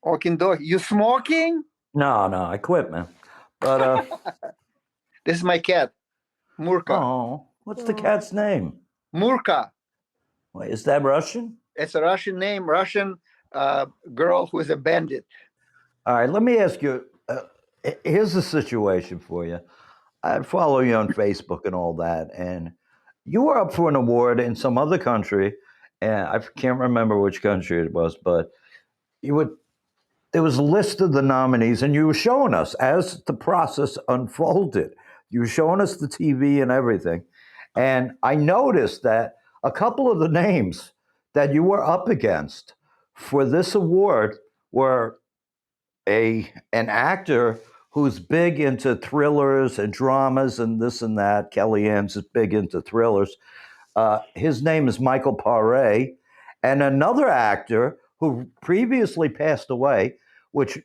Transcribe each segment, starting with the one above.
Walking dog. You smoking? No, I quit, man. But This is my cat, Murka. oh, what's the cat's name? Murka. Wait, is that Russian? It's a Russian name, Russian girl who is a bandit. All right, let me ask you. Here's the situation for you. I follow you on Facebook and all that, and you were up for an award in some other country, and I can't remember which country it was, but there was a list of the nominees, and you were showing us as the process unfolded. You were showing us the TV and everything, and I noticed that a couple of the names that you were up against for this award were an actor who's big into thrillers and dramas and this and that. Kellyanne's is big into thrillers. His name is Michael Paré, and another actor who previously passed away, which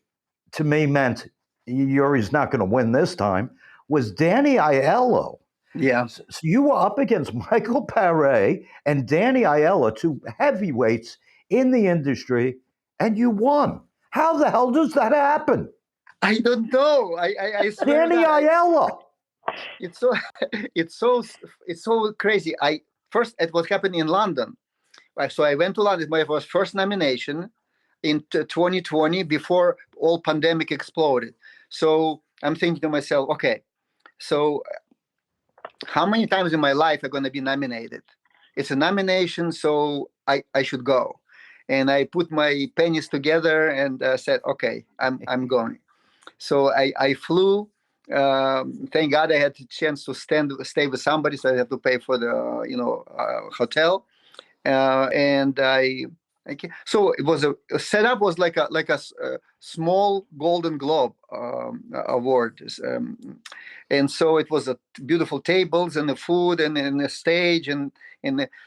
to me meant Yuri's not going to win this time, was Danny Aiello. Yeah. So you were up against Michael Paré and Danny Aiello, two heavyweights in the industry, and you won. How the hell does that happen? I don't know. I swear Danny Aiello. It's so crazy. First it was happening in London. So I went to London. My first nomination in 2020 before all pandemic exploded. So I'm thinking to myself, okay, so how many times in my life I'm going to be nominated? It's a nomination, so I should go. And I put my pennies together and said, okay, I'm going. So I flew. Thank God I had the chance to stay with somebody, so I had to pay for the hotel. And so it was a setup was like a small Golden Globe award, and so it was a beautiful tables and the food and the stage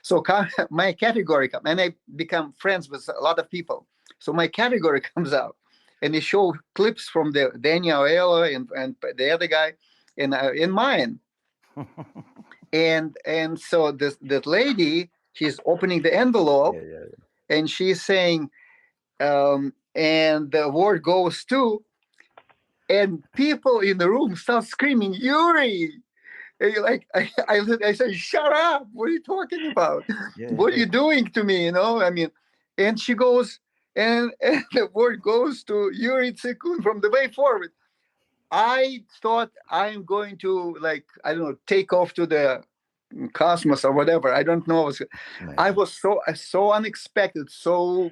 so my category and I become friends with a lot of people. So my category comes out, and they show clips from the Daniel Aiello and the other guy, and in mine, and so that lady, she's opening the envelope. Yeah. And she's saying, and the award goes to, and people in the room start screaming, Yuri! And you're like, I said, shut up! What are you talking about? What are you doing to me? I mean, and she goes, and the award goes to Yuri Tsikun from the way forward. I thought I'm going to, take off to the cosmos or whatever. I don't know. I was so unexpected. So,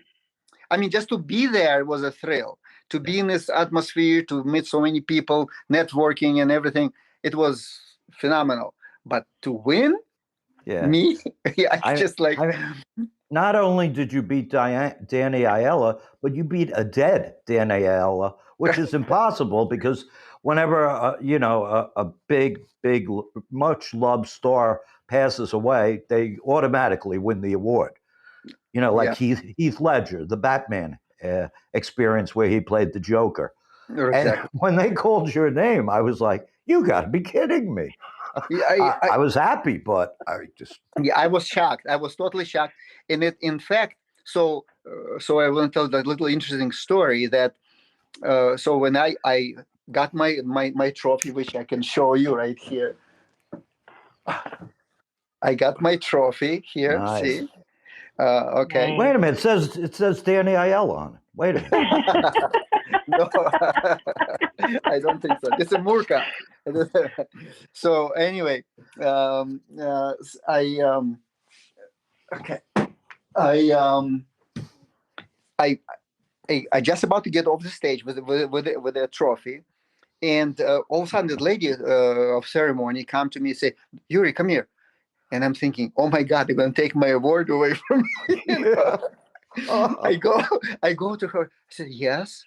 I mean, just to be there was a thrill. To be in this atmosphere, to meet so many people, networking and everything, it was phenomenal. But to win, me, not only did you beat Danny Aiello, but you beat a dead Danny Aiello, which is impossible because whenever a big, much loved star passes away, they automatically win the award. Heath Ledger, the Batman experience where he played the Joker. Exactly. And when they called your name, I was like, "You got to be kidding me!" I was happy, but I was shocked. I was totally shocked. And in fact, so I want to tell that little interesting story that so when I got my trophy, which I can show you right here. I got my trophy here. Nice. See. Okay. Wait a minute. It says Danny Aiello on it. Wait a minute. No, I don't think so. It's a Murka. So anyway, I just about to get off the stage with a trophy, and all of a sudden the lady of ceremony come to me and say, "Yuri, come here." And I'm thinking, oh my God, they're going to take my award away from me. I go to her. I said, yes.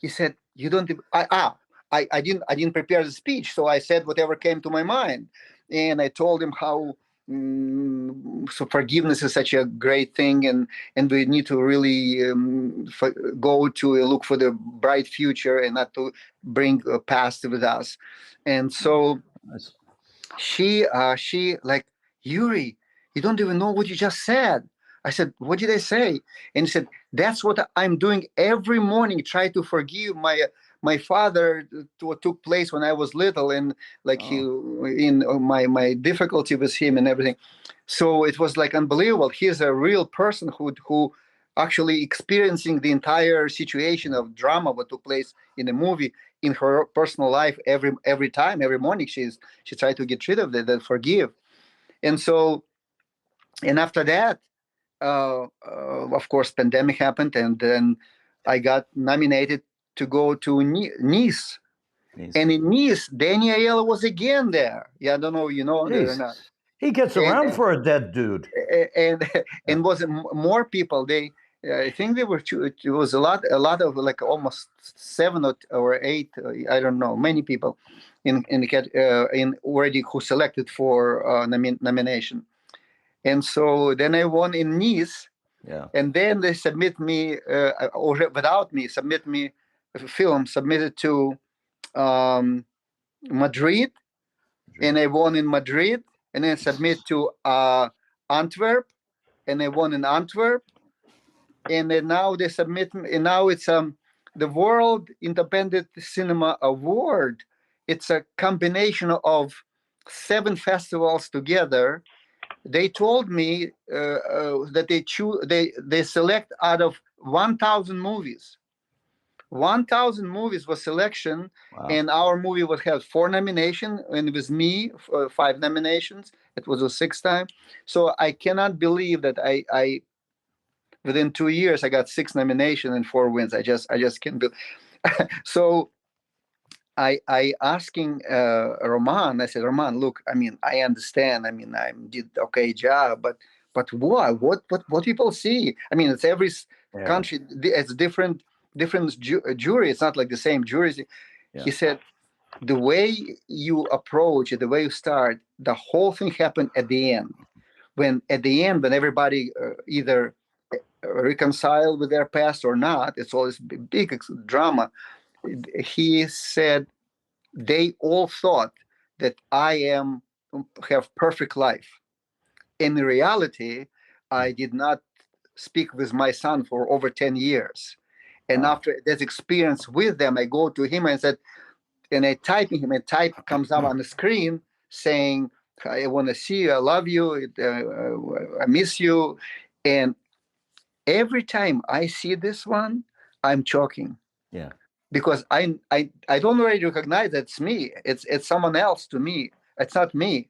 He said, you don't. I didn't prepare the speech, so I said whatever came to my mind, and I told him how so forgiveness is such a great thing, and we need to really go to look for the bright future and not to bring a past with us. And so she like, Yuri, you don't even know what you just said. I said, what did I say? And he said, that's what I'm doing every morning. Try to forgive my father to what took place when I was little, and like my difficulty with him and everything. So it was like unbelievable. He's a real person who actually experiencing the entire situation of drama what took place in the movie in her personal life every time, every morning she tried to get rid of that and forgive. And so, and after that, of course, pandemic happened, and then I got nominated to go to Nice. And in Nice, Daniel was again there. Yeah, I don't know, you know that or not. He gets around for a dead dude. And was more people. I think there were two. It was a lot of like almost 7 or 8. I don't know, many people in already who selected for nomination. And so then I won in Nice. Yeah. And then they submit me, or without me, submit me a film submitted to Madrid, and I won in Madrid. And then submit to Antwerp, and I won in Antwerp. And then now they submit, and now it's the World Independent Cinema Award. It's a combination of 7 festivals together. They told me that they select out of 1,000 movies. 1,000 movies was selection. Wow. And our movie would have 4 nominations, and it was me 5 nominations. It was the 6th time. So I cannot believe that I within 2 years I got 6 nominations and 4 wins. I just can't believe. So I asking Roman. I said, Roman, look, I mean, I understand. I mean, I did okay job, but what people see? I mean, it's every country. It's different jury. It's not like the same juries. Yeah. He said, the way you approach it, the way you start, the whole thing happened at the end. When everybody either reconcile with their past or not, it's always big drama. He said they all thought that I have perfect life. In reality, I did not speak with my son for over 10 years. And after that experience with them, I go to him and said, and I type him, and type comes up on the screen saying, I want to see you, I love you, I miss you. And every time I see this one, I'm choking. Yeah. Because I don't already recognize that's me. It's someone else to me. It's not me.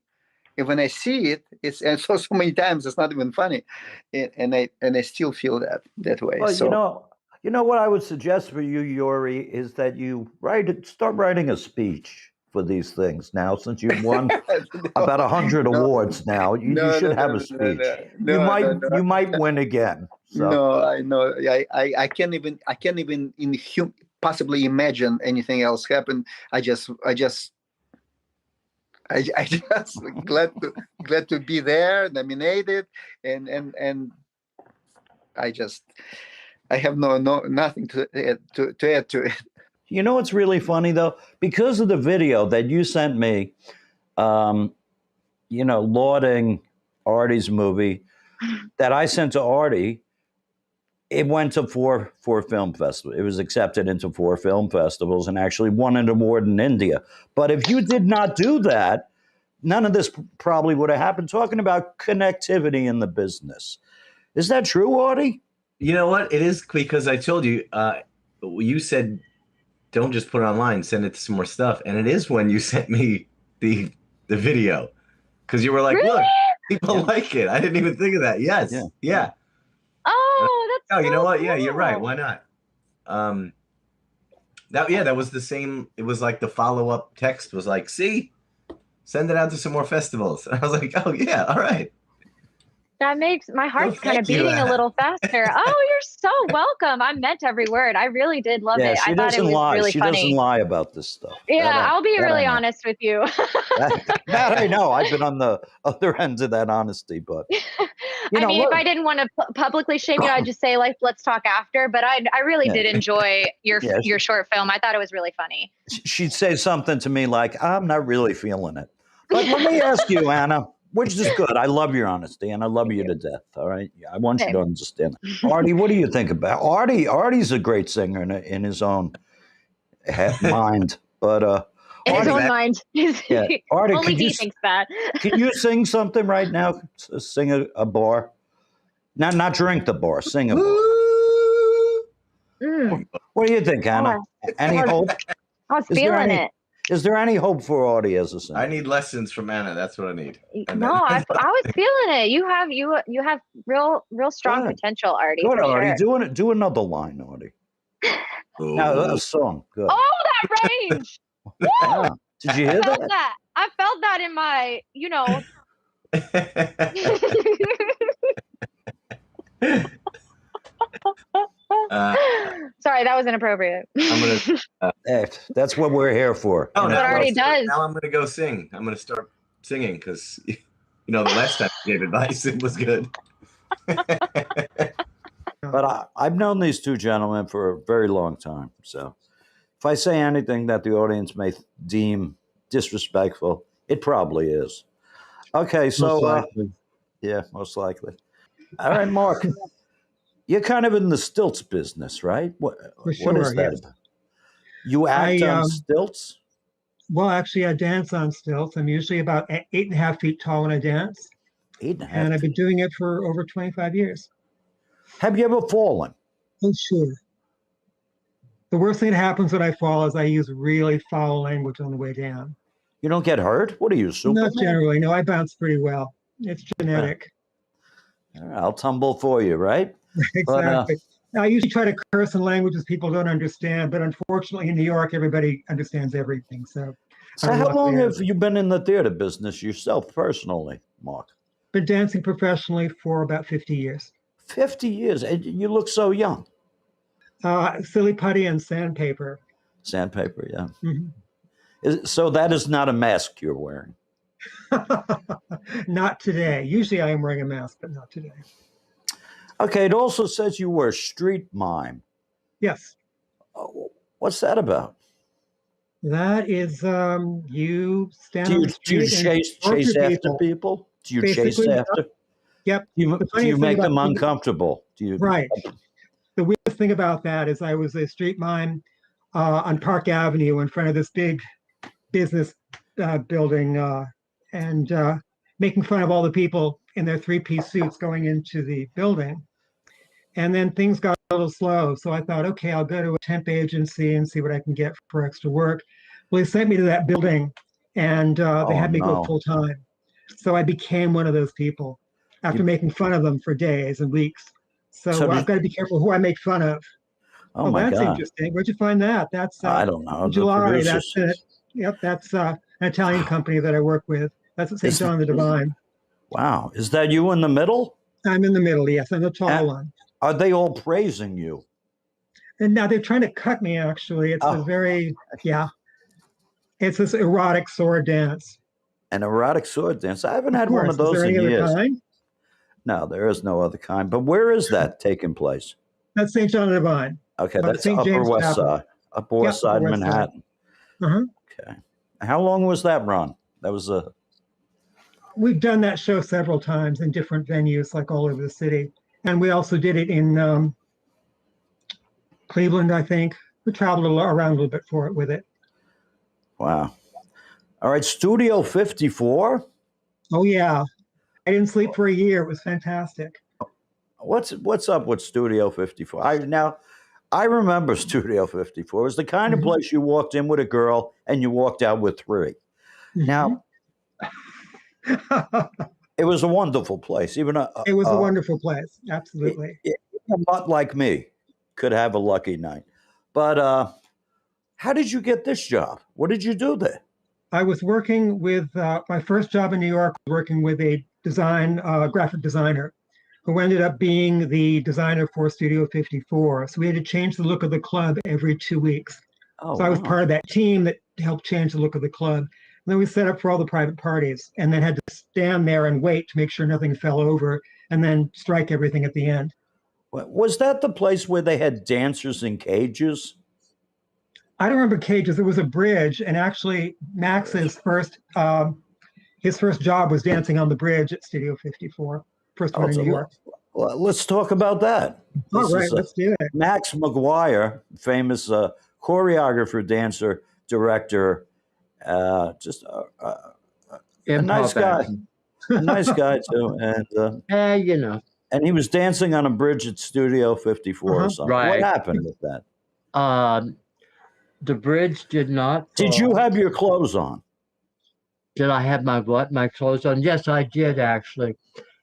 And when I see it, and so many times it's not even funny. And I still feel that way. Well, so, you know what I would suggest for you, Yuri, is that you start writing a speech for these things now, since you've won about 100 awards now. You should have a speech. You might win again. So. No, I know. I can't even possibly imagine anything else happen. I just glad to be there, nominated, and I have nothing to add to it. You know what's really funny though? Because of the video that you sent me, lauding Artie's movie that I sent to Artie, it went to four film festivals. It was accepted into 4 film festivals and actually won an award in India. But if you did not do that, none of this probably would have happened. Talking about connectivity in the business. Is that true, Artie? You know what? It is, because I told you, you said, don't just put it online, send it to some more stuff. And it is when you sent me the video, because you were like, really? Look, people like it. I didn't even think of that. Yes. Yeah. Oh, that's you know what? Cool. Yeah, you're right. Why not? That was the same. It was like the follow-up text was like, see, send it out to some more festivals. And I was like, oh yeah, all right. That makes my heart kind of beating a little faster. Oh, you're so welcome. I meant every word. I really did love it. I thought it was really funny. She doesn't lie about this stuff. Yeah, I'll be really honest with you. that I know. I've been on the other end of that honesty, but if I didn't want to publicly shame you, I'd just say, like, let's talk after. But I really did enjoy your short film. I thought it was really funny. She'd say something to me like, I'm not really feeling it. But let me ask you, Anna. which is good. I love your honesty, and I love you to death. All right, I want you to understand. Artie, what do you think about Artie? Artie's a great singer in his own mind, but in his own mind. Yeah, Artie, only he thinks that. Can you sing something right now? Sing a bar. Not drink the bar. Sing a bar. What do you think, Anna? Any hope? I was feeling it. Is there any hope for Artie as a singer? I need lessons from Anna. That's what I need. No, I was feeling it. You have real strong potential, Artie. Go ahead, Artie. Sure. Do another line, Artie. Now a song. Good. Oh, that range! Yeah. Did you hear that? I felt that in my, Sorry, that was inappropriate. I'm gonna. That's what we're here for. Oh, what Artie does. Now I'm gonna go sing. I'm gonna start singing because, the last time I gave advice, it was good. But I've known these two gentlemen for a very long time. So if I say anything that the audience may deem disrespectful, it probably is. Okay, so yeah, most likely. All right, Mark. You're kind of in the stilts business, right? What is that about? You act on stilts? Well, actually, I dance on stilts. I'm usually about 8.5 feet tall when I dance. 8.5. And I've been doing it for over 25 years. Have you ever fallen? Oh, sure. The worst thing that happens when I fall is I use really foul language on the way down. You don't get hurt? What are you, Superman? Not generally. No, I bounce pretty well. It's genetic. All right, I'll tumble for you, right? Exactly. I usually try to curse in languages people don't understand, but unfortunately in New York, everybody understands everything. So how long have you been in the theater business yourself personally, Mark? Been dancing professionally for about 50 years. 50 years? And you look so young. Silly putty and sandpaper. Sandpaper, yeah. Mm-hmm. So that is not a mask you're wearing? Not today. Usually I am wearing a mask, but not today. Okay, it also says you were a street mime. Yes. What's that about? That is, you stand on the street. Do you chase after people? Do you chase after? Yep. Do you make them uncomfortable? Right. The weirdest thing about that is I was a street mime on Park Avenue in front of this big business building and making fun of all the people in their three-piece suits going into the building. And then things got a little slow. So I thought, okay, I'll go to a temp agency and see what I can get for extra work. Well, they sent me to that building and they had me go full time. So I became one of those people after making fun of them for days and weeks. So I've got to be careful who I make fun of. Oh my that's God. Interesting. Where'd you find that? That's I don't know. July. That's it. Yep, that's an Italian company that I work with. That's at St. John the Divine. Wow. Is that you in the middle? I'm in the middle, yes. I'm the tall one. Are they all praising you? And now they're trying to cut me, actually. It's a very, it's this erotic sword dance. An erotic sword dance? I haven't had one of those in years. Kind? No, there is no other kind. But where is that taking place? That's St. John the Divine. Okay, that's Upper West Side. Upper West Side, Manhattan. Okay. How long was that run? That was a... We've done that show several times in different venues, like all over the city. And we also did it in Cleveland, I think. We traveled around a little bit for it with it. Wow. All right, Studio 54? Oh, yeah. I didn't sleep for a year. It was fantastic. What's up with Studio 54? I remember Studio 54. It was the kind of place you walked in with a girl and you walked out with three. Now, it was a wonderful place. It was a wonderful place. Absolutely. A mutt like me could have a lucky night. But how did you get this job? What did you do there? I was working with my first job in New York, working with a graphic designer who ended up being the designer for Studio 54. So we had to change the look of the club every 2 weeks. So I was part of that team that helped change the look of the club. And then we set up for all the private parties and then had to stand there and wait to make sure nothing fell over and then strike everything at the end. Was that the place where they had dancers in cages? I don't remember cages. There was a bridge, and actually Max's first his first job was dancing on the bridge at Studio 54, first one in New York. Well, let's talk about that. All right, let's do it. Max Mcguire, famous choreographer, dancer, director, just a nice guy. A nice guy, too. And, you know. And he was dancing on a bridge at Studio 54 or something. Right. What happened with that? The bridge did not. Did you have your clothes on? Did I have my what? My clothes on? Yes, I did actually.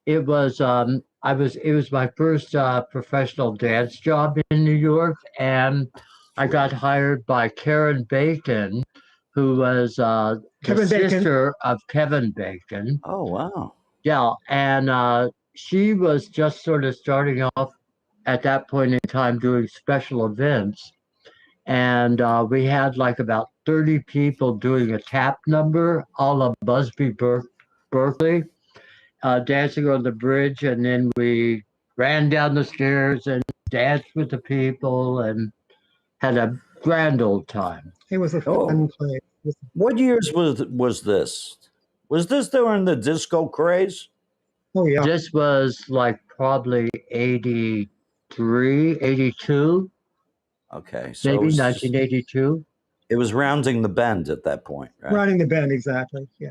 It was it was my first professional dance job in New York, and I got hired by Karen Bacon, who was the sister of Kevin Bacon. Oh wow. Yeah, and she was just sort of starting off at that point in time doing special events. And we had like about 30 people doing a tap number a la Busby Berkeley, dancing on the bridge. And then we ran down the stairs and danced with the people and had a grand old time. It was a fun place. What years was this? Was this during the disco craze? Oh, yeah. This was like probably 83, 82. Okay. So maybe 1982. It was rounding the bend at that point, right? Rounding the bend, exactly. Yeah.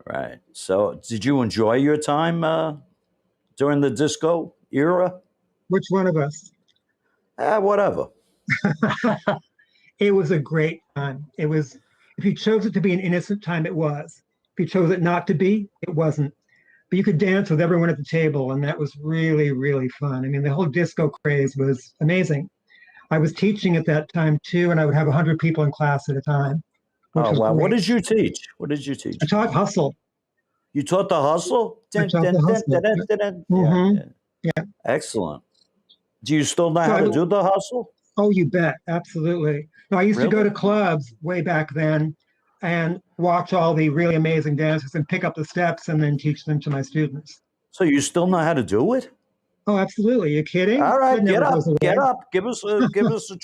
Right. So did you enjoy your time during the disco era? Which one of us? Whatever. It was a great time. It was, if you chose it to be an innocent time, it was. If you chose it not to be, it wasn't. But you could dance with everyone at the table, and that was really, really fun. I mean, the whole disco craze was amazing. I was teaching at that time too, and I would have 100 people in class at a time. Oh, wow. Great. What did you teach? What did you teach? I taught hustle. You taught the hustle? I taught the hustle. Yeah. Excellent. Do you still know how to do the hustle? Oh, you bet. Absolutely. No, I used to go to clubs way back then and watch all the really amazing dancers and pick up the steps and then teach them to my students. So you still know how to do it? Oh, absolutely. You kidding? All right, get up. Give us a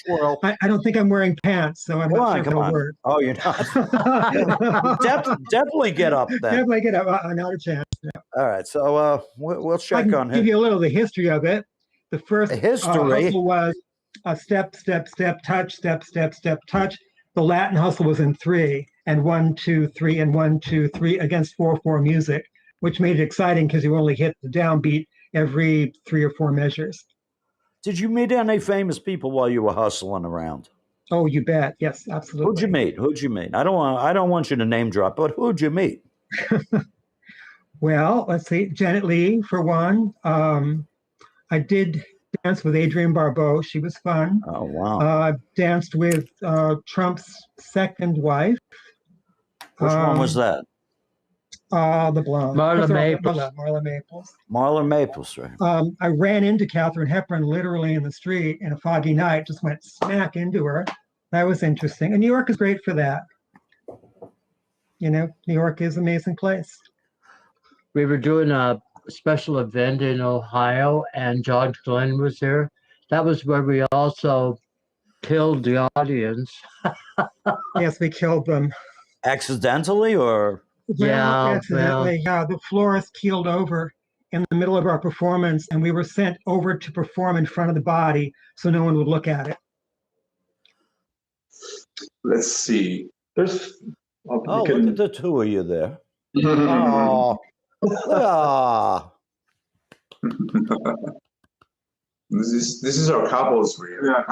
twirl. I don't think I'm wearing pants, so I'm not sure come on. word. Oh, you're not. Definitely get up then. Definitely get up. Not a chance. No. All right, so we'll check on him. Give you a little of the history of it. The first hustle was a step, step, step, touch, step, step, step, touch. The Latin hustle was in 3 and 1, 2, 3 and 1, 2, 3 against 4/4 music, which made it exciting because you only hit the downbeat every 3 or 4 measures. Did you meet any famous people while you were hustling around? Oh, you bet. Yes, absolutely. Who'd you meet? I don't want you to name drop, but who'd you meet? Well, let's see. Janet Leigh, for one. I did dance with Adrienne Barbeau. She was fun. Oh, wow. Danced with Trump's second wife. Which one was that? The blonde. Marla Maples. Marla Maples. Marla Maples, right. I ran into Katharine Hepburn literally in the street in a foggy night, just went smack into her. That was interesting. And New York is great for that. You know, New York is an amazing place. We were doing a special event in Ohio, and John Glenn was there. That was where we also killed the audience. Yes, we killed them. Accidentally or? Accidentally. Yeah, the florist keeled over in the middle of our performance, and we were sent over to perform in front of the body so no one would look at it. Let's see. Look at the two of you there. Oh. Ah. This is our couples reel. Yeah.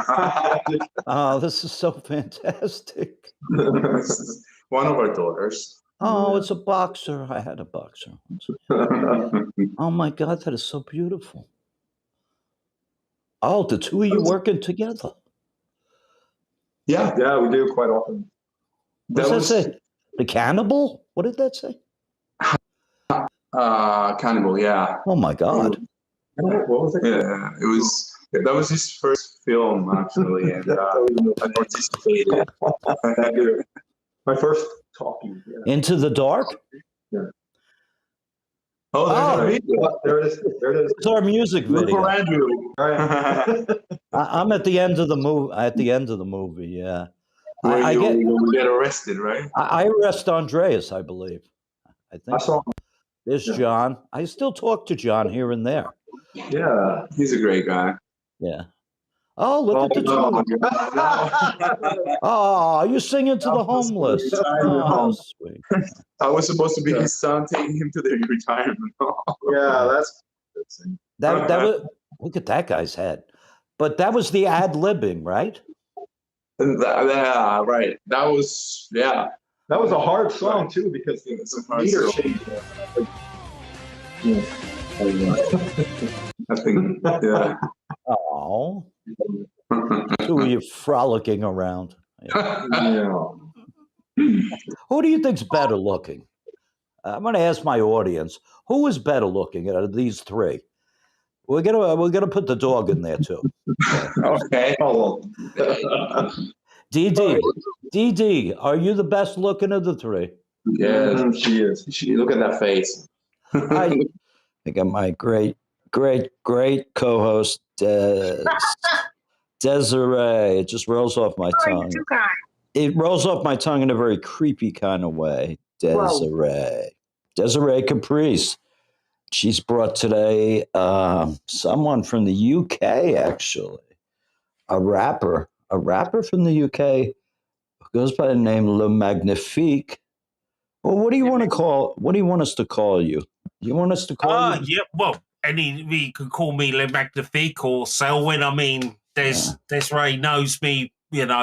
Oh, this is so fantastic. This is one of our daughters. Oh, it's a boxer. I had a boxer. Oh my God, that is so beautiful. Oh, the two of you working together. Yeah, we do quite often. What does that say? The cannibal? What did that say? Cannibal, yeah. Oh my God. What was it? Yeah, that was his first film actually, and I participated. My first talking. Yeah. Into the Dark? Yeah. Oh, there it is. It's our music video. For Andrew. I'm at the end of the movie. Yeah. You get arrested, right? I arrest Andreas, I believe. I think. I saw him. There's Yeah. John. I still talk to John here and there. Yeah, he's a great guy. Yeah. Oh, look at the no. two. Oh, you're singing to the homeless. Oh, sweet. I was supposed to be his son, taking him to their retirement home. Yeah, That was, look at that guy's head. But that was the ad-libbing, right? Yeah, right. That was a hard song too, because it's a meter change. I think, yeah. Oh. Who are you frolicking around? Yeah. Who do you think's better looking? I'm going to ask my audience. Who is better looking out of these three? We're gonna put the dog in there too. Okay. DD, are you the best looking of the three? Yeah, she is. Look at that face. I got my great co-host Desiree. It just rolls off my tongue. It rolls off my tongue in a very creepy kind of way. Desiree Caprice. She's brought today someone from the UK, actually, a rapper from the UK who goes by the name Le Magnifique. Well, what do you want us to call you? You want us to call you? Yeah, well, you can call me Le Magnifique or Selwyn. I mean, Desiree knows me,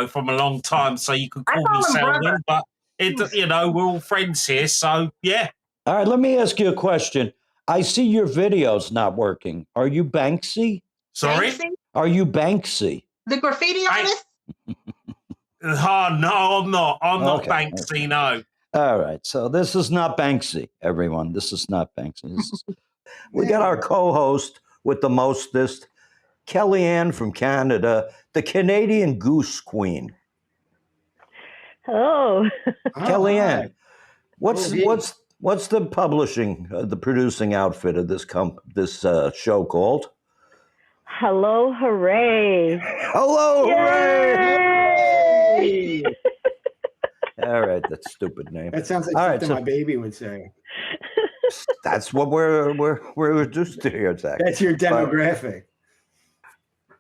from a long time, so you can call me Selwyn, but we're all friends here, so yeah. All right, let me ask you a question. I see your video's not working. Are you Banksy? Sorry? Banksy? Are you Banksy? The graffiti artist? No, I'm not. I'm not Okay. Banksy, no. All right, so this is not Banksy, everyone. This is not Banksy. We got our co-host with the mostest, Kellyanne from Canada, the Canadian Goose Queen. Hello. Kellyanne, what's the publishing, the producing outfit of this show called? Hello, Hooray. Hello, Hooray! Yay! All right, that stupid name. That sounds like something my baby would say. That's what we're reduced to here, Zach. That's your demographic.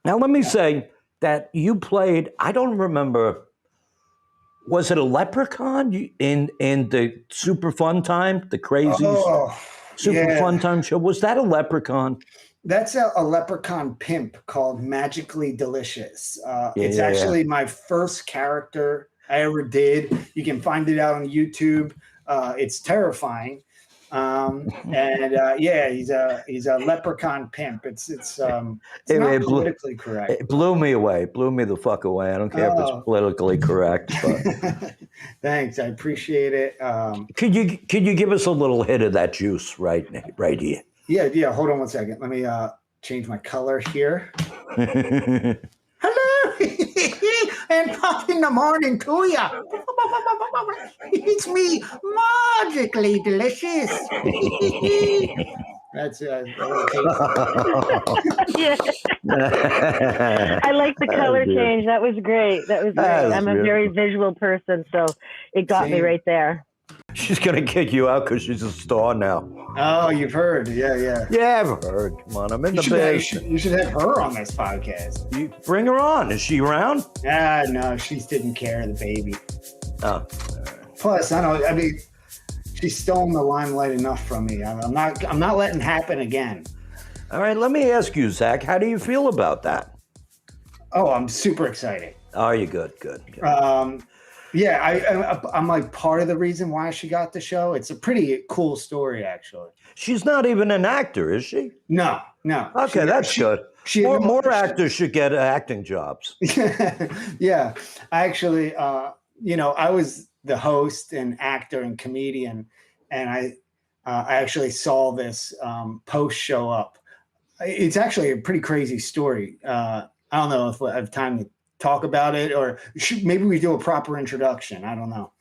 Now, let me say that you played, I don't remember, was it a leprechaun in the Super Fun Time, the crazy Super Fun Time show? Was that a leprechaun? That's a leprechaun pimp called Magically Delicious. It's actually my first character I ever did. You can find it out on YouTube. It's terrifying. He's a leprechaun pimp. It's not politically correct. It blew me away. Blew me the fuck away. I don't care if it's politically correct. But. Thanks, I appreciate it. Could you give us a little hit of that juice right here? Yeah. Hold on one second. Let me change my color here. Hello, and pop in the morning to ya. It's me, Magically Delicious. That's Yeah. I like the color change. That was great. I'm a very visual person, so it got me right there. She's gonna kick you out because she's a star now. Oh, you've heard? Yeah. Yeah, I've heard. Come on, I'm in the biz. You should have her on this podcast. You bring her on. Is she around? No, she's taking care of the baby. Oh. Plus, I mean, she's stolen the limelight enough from me. I'm not letting it happen again. All right, let me ask you, Zach. How do you feel about that? Oh, I'm super excited. Oh, you're good. Yeah, I'm like part of the reason why she got the show. It's a pretty cool story, actually. She's not even an actor, is she? No. Okay, that's good. More actors should get acting jobs. Yeah, I actually, I was the host and actor and comedian, and I actually saw this post show up. It's actually a pretty crazy story. I don't know if I have time to talk about it, or maybe we do a proper introduction. I don't know.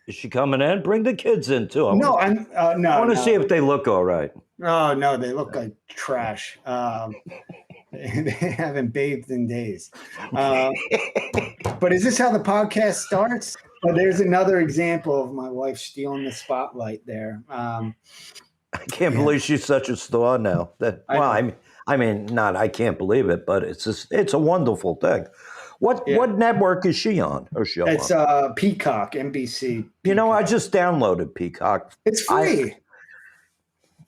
Is she coming in? Bring the kids in too. No. I want to see if they look all right. Oh no, they look like trash. They haven't bathed in days. But is this how the podcast starts? But there's another example of my wife stealing the spotlight there. I can't believe she's such a star now. I mean, not I can't believe it, but it's a wonderful thing. What network is she on? Her show? It's Peacock, NBC. Peacock. You know, I just downloaded Peacock. It's free.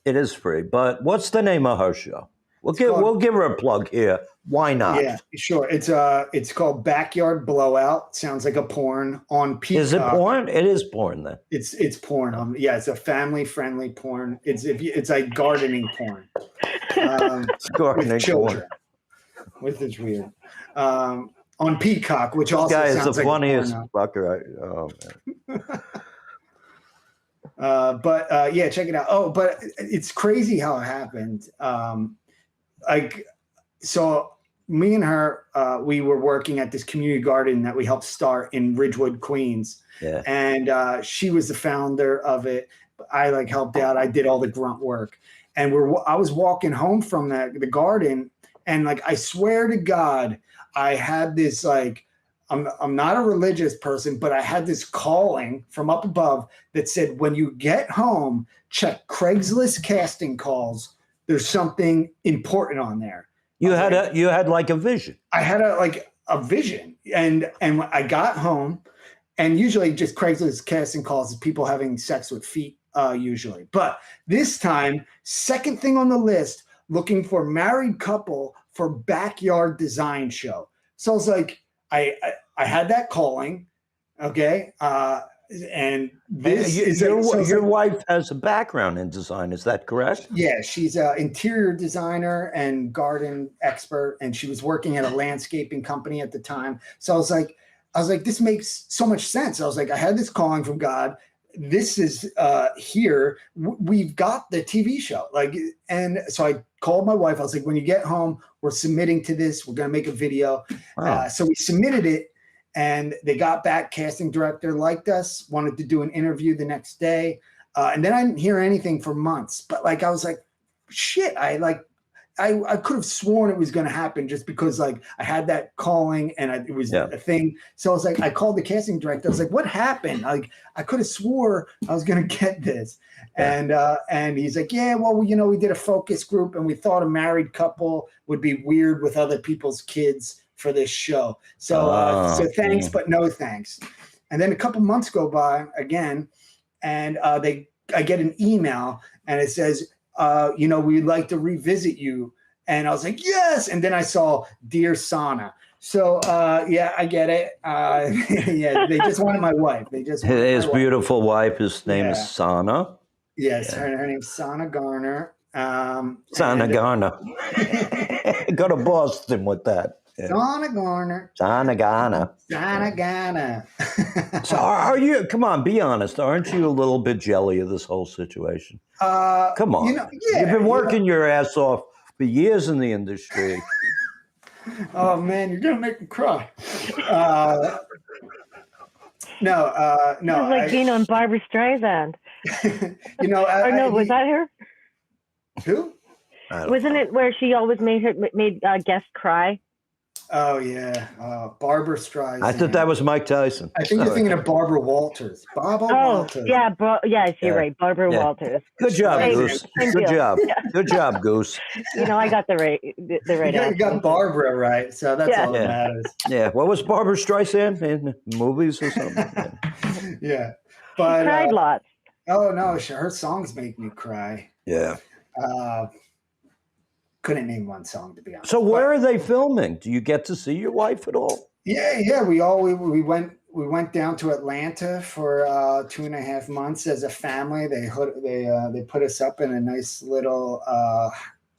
It is free, but what's the name of her show? We'll give her a plug here. Why not? Yeah, sure. It's called Backyard Blowout. Sounds like a porn on Peacock. Is it porn? It is porn then. It's porn. Yeah, it's a family-friendly porn. It's like gardening porn. Gardening with children. Which is weird. On Peacock, which also guy sounds is the like funniest fucker. But yeah, check it out. Oh, but it's crazy how it happened. So me and her, we were working at this community garden that we helped start in Ridgewood, Queens. Yeah. And she was the founder of it. I helped out. I did all the grunt work. And I was walking home from the garden, and I swear to God, I had this I'm not a religious person, but I had this calling from up above that said, when you get home, check Craigslist casting calls. There's something important on there. You had a vision. I had a vision, and when I got home, and usually just Craigslist casting calls is people having sex with feet, usually. But this time, second thing on the list, looking for married couple for backyard design show. So I was like, I had that calling, okay, and this your wife has a background in design. Is that correct? Yeah, she's an interior designer and garden expert, and she was working at a landscaping company at the time. So I was like, this makes so much sense. I was like, I had this calling from God. This is here. We've got the TV show. And so I called my wife. I was like, when you get home, we're submitting to this. We're going to make a video. Wow. So we submitted it, and they got back. Casting director liked us, wanted to do an interview the next day. And then I didn't hear anything for months. But I was like, shit, I could have sworn it was going to happen just because I had that calling and it was a thing. So I was like, I called the casting director. I was like, what happened? I could have swore I was going to get this. And he's like, yeah, well, we did a focus group and we thought a married couple would be weird with other people's kids for this show. So thanks, but no thanks. And then a couple months go by again, and I get an email and it says, we'd like to revisit you. And I was like, yes. And then I saw Dear Sana. So, yeah, I get it. Yeah, they just wanted my wife. His beautiful wife, his name is Sana. Yes, her name's Sana Garner. Sana Garner. Go to Boston with that. Yeah. Sana Garner. Sana Garner. Sana Garner. So are you, come on, be honest. Aren't you a little bit jelly of this whole situation? Come on. You've been working your ass off for years in the industry. Oh, man, you're going to make me cry. No. It was like Gina and Barbara Streisand. Was that her? Who? Wasn't it where she always made guests cry? Oh, yeah. Barbara Streisand. I thought that was Mike Tyson. I think you're thinking of Barbara Walters. Walters. Yeah. Yes, you're right. Barbara Walters. Good job, Goose. Good job. Good job, Goose. I got the right You got Barbara right, so that's all that matters. Yeah. What was Barbara Streisand in movies or something? Yeah. But, she cried lots. Oh, no. Her songs make me cry. Yeah. Couldn't name one song, to be honest. So where are they filming? Do you get to see your wife at all? Yeah. We went down to Atlanta for 2.5 months as a family. They put us up in a nice little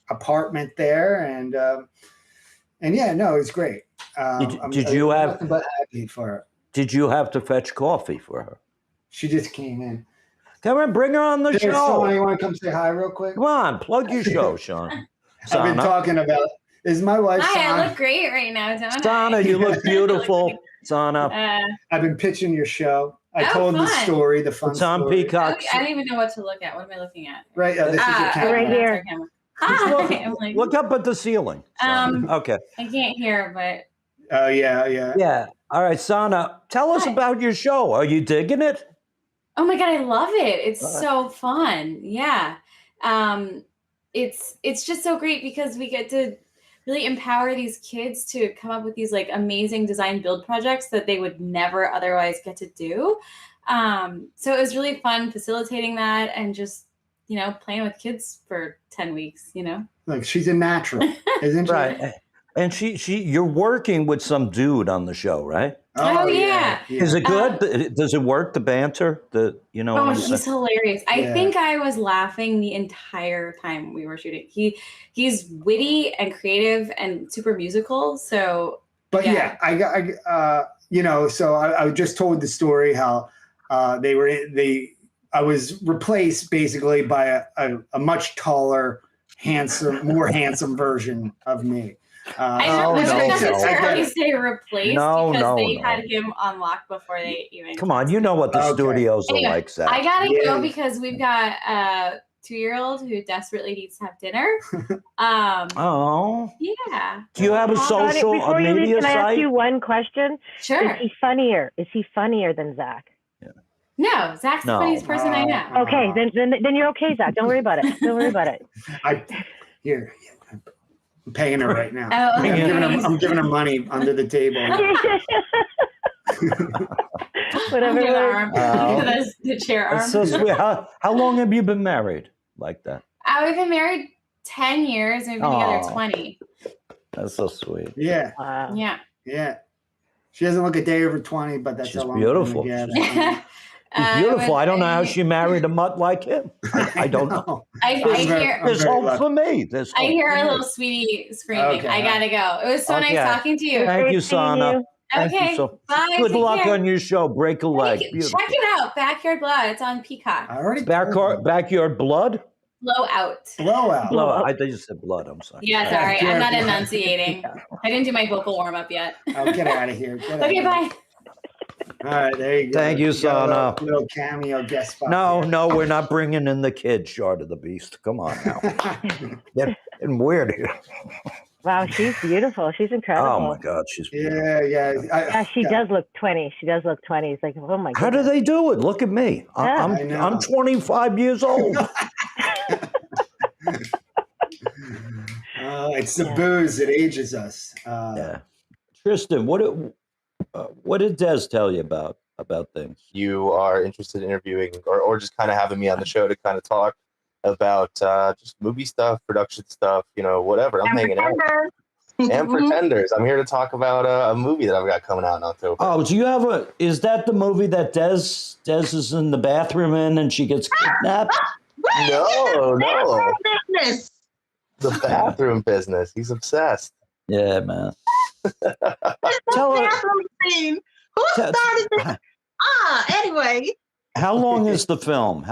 apartment there, and yeah, no, it was great. Did you have nothing but happy for her? Did you have to fetch coffee for her? She just came in. Come on, bring her on the show. Sean, you want to come say hi real quick? Come on, plug your show, Sean. I've been talking about. Is my wife? Hi, Sana? I look great right now, don't I? Sana, you look beautiful. Sana. I've been pitching your show. I told the story, the fun It's on story. Peacock. I don't even know what to look at. What am I looking at? Right, this is your camera. Right here. Hi. I'm like, Look up at the ceiling. Okay. I can't hear, but Oh, yeah, yeah. Yeah. All right, Sana, tell us about your show. Are you digging it? Oh my God, I love it. It's so fun. Yeah. It's just so great because we get to really empower these kids to come up with these like amazing design build projects that they would never otherwise get to do. So it was really fun facilitating that and just, you know, playing with kids for 10 weeks, you know? Like she's a natural, isn't she? Right. And you're working with some dude on the show, right? Oh, yeah. Is it good? Does it work, the banter? Oh, he's hilarious. I think I was laughing the entire time we were shooting. He's witty and creative and super musical. So, but yeah, I just told the story how I was replaced basically by a much taller, more handsome version of me. I'm not sure how you say replaced because they had him on lock before they even. Come on, you know what the studios are like, Zach. I gotta go because we've got a 2-year-old who desperately needs to have dinner. Oh. Yeah. Do you have a social media site? Can I ask you one question? Sure. Is he funnier? Is he funnier than Zach? No, Zach's the funniest person I know. Okay, then you're okay, Zach. Don't worry about it. Don't worry about it. I'm paying her right now. Oh, okay. I'm giving her money under the table. Whatever. The chair arm. That's so sweet. How long have you been married like that? We've been married 10 years and we've been together 20. That's so sweet. Yeah. Wow. Yeah. Yeah. She doesn't look a day over 20, but that's how long beautiful. He's beautiful. I don't know how she married a mutt like him. I don't know. I hear there's hope for me. I hear our little sweetie screaming. Okay. I gotta go. It was so nice talking to you. Thank you, Sana. Thank Okay. you so. Bye. Good luck on your show. Break a leg. Check it out. Backyard Blood. It's on Peacock. Backyard Blood? Blowout. Blowout. I thought you said blood. I'm sorry. Yeah, sorry. I'm not enunciating. I didn't do my vocal warm up yet. Oh, get out of here. Okay, bye. All right, there you go. Thank you, Sana. Little cameo guest spot. No, we're not bringing in the kid, Shard of the Beast. Come on now. Getting weird here. Wow, she's beautiful. She's incredible. Oh my God, she's beautiful. Yeah. She does look 20. She does look 20. It's like, oh my God. How do they do it? Look at me. I'm 25 years old. It's the booze that ages us. Tristan, what did Des tell you about things? You are interested in interviewing or just kind of having me on the show to kind of talk about just movie stuff, production stuff, whatever. I'm hanging out. And Pretenders. I'm here to talk about a movie that I've got coming out in October. Oh, do you have is that the movie that Des is in the bathroom in and she gets kidnapped? No. Business. The bathroom business. He's obsessed. Yeah, man. Tell her. Scene. Who started this? Anyway. How long is the film?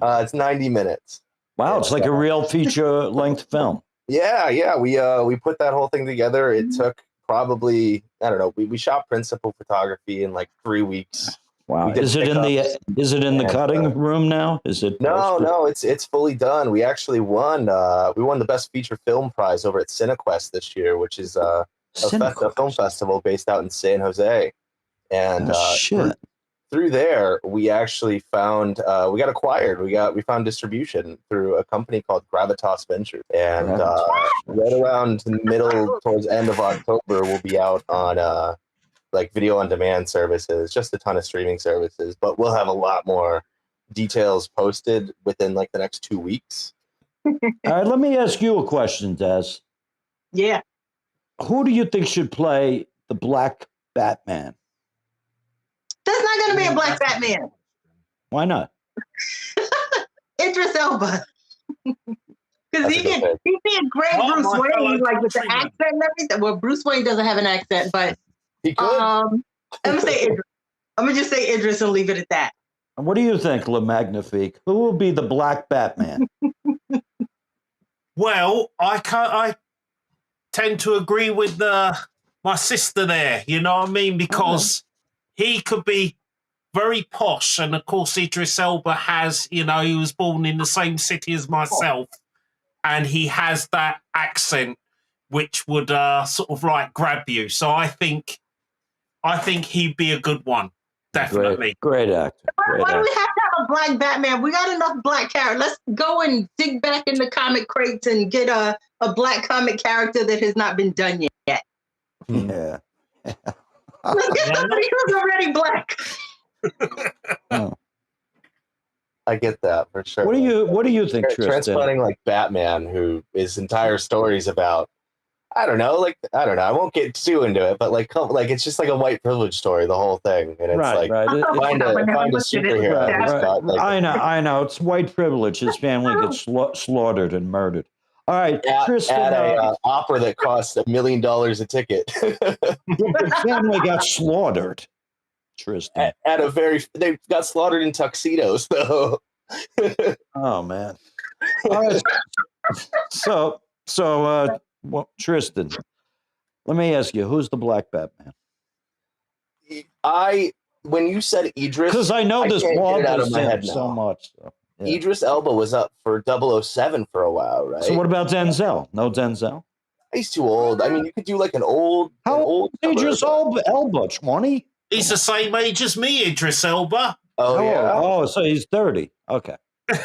It's 90 minutes. Wow, it's like a real feature-length film. Yeah. We put that whole thing together. It took probably, I don't know, we shot principal photography in like 3 weeks. Wow. Is it in the cutting room now? Is it? No, it's fully done. We actually won the best feature film prize over at CineQuest this year, which is a film festival based out in San Jose. And through there, we actually found we got acquired. We found distribution through a company called Gravitas Ventures, and right around middle towards end of October, we'll be out on like video on demand services, just a ton of streaming services. But we'll have a lot more details posted within like the next 2 weeks. All right, let me ask you a question, Des. Yeah. Who do you think should play the Black Batman? There's not going to be a Black Batman. Why not? Idris Elba. Because he did great Bruce Wayne, like with the accent and everything. Well, Bruce Wayne doesn't have an accent, but he could. I'm gonna say Idris. I'm gonna just say Idris and leave it at that. And what do you think, Le Magnifique? Who will be the Black Batman? Well, I tend to agree with my sister there. You know what I mean? Because he could be very posh, and of course Idris Elba has, he was born in the same city as myself, and he has that accent, which would sort of like grab you. So I think he'd be a good one. Definitely. Great actor. Why do we have to have a black Batman? We got enough black characters. Let's go and dig back in the comic crates and get a black comic character that has not been done yet. Yeah. Let's get somebody who's already black. I get that for sure. What do you think, Tristan? Transplanting like Batman, who his entire story is about, I don't know. I won't get too into it, but like it's just like a white privilege story, the whole thing, and it's right. find a superhero. Right. I know. It's white privilege. His family gets slaughtered and murdered. All right, Tristan. At a opera that costs $1 million a ticket. His family got slaughtered. Tristan. They got slaughtered in tuxedos, though. Oh man. All right. So, Tristan, let me ask you, who's the Black Batman? When you said Idris, because I know this bothers him so much. So, yeah. Idris Elba was up for 007 for a while, right? So what about Denzel? No Denzel? He's too old. I mean, you could do like an old. How old is Idris Elba? 20? He's the same age as me, Idris Elba. Oh yeah. Oh, so he's 30. Okay. He's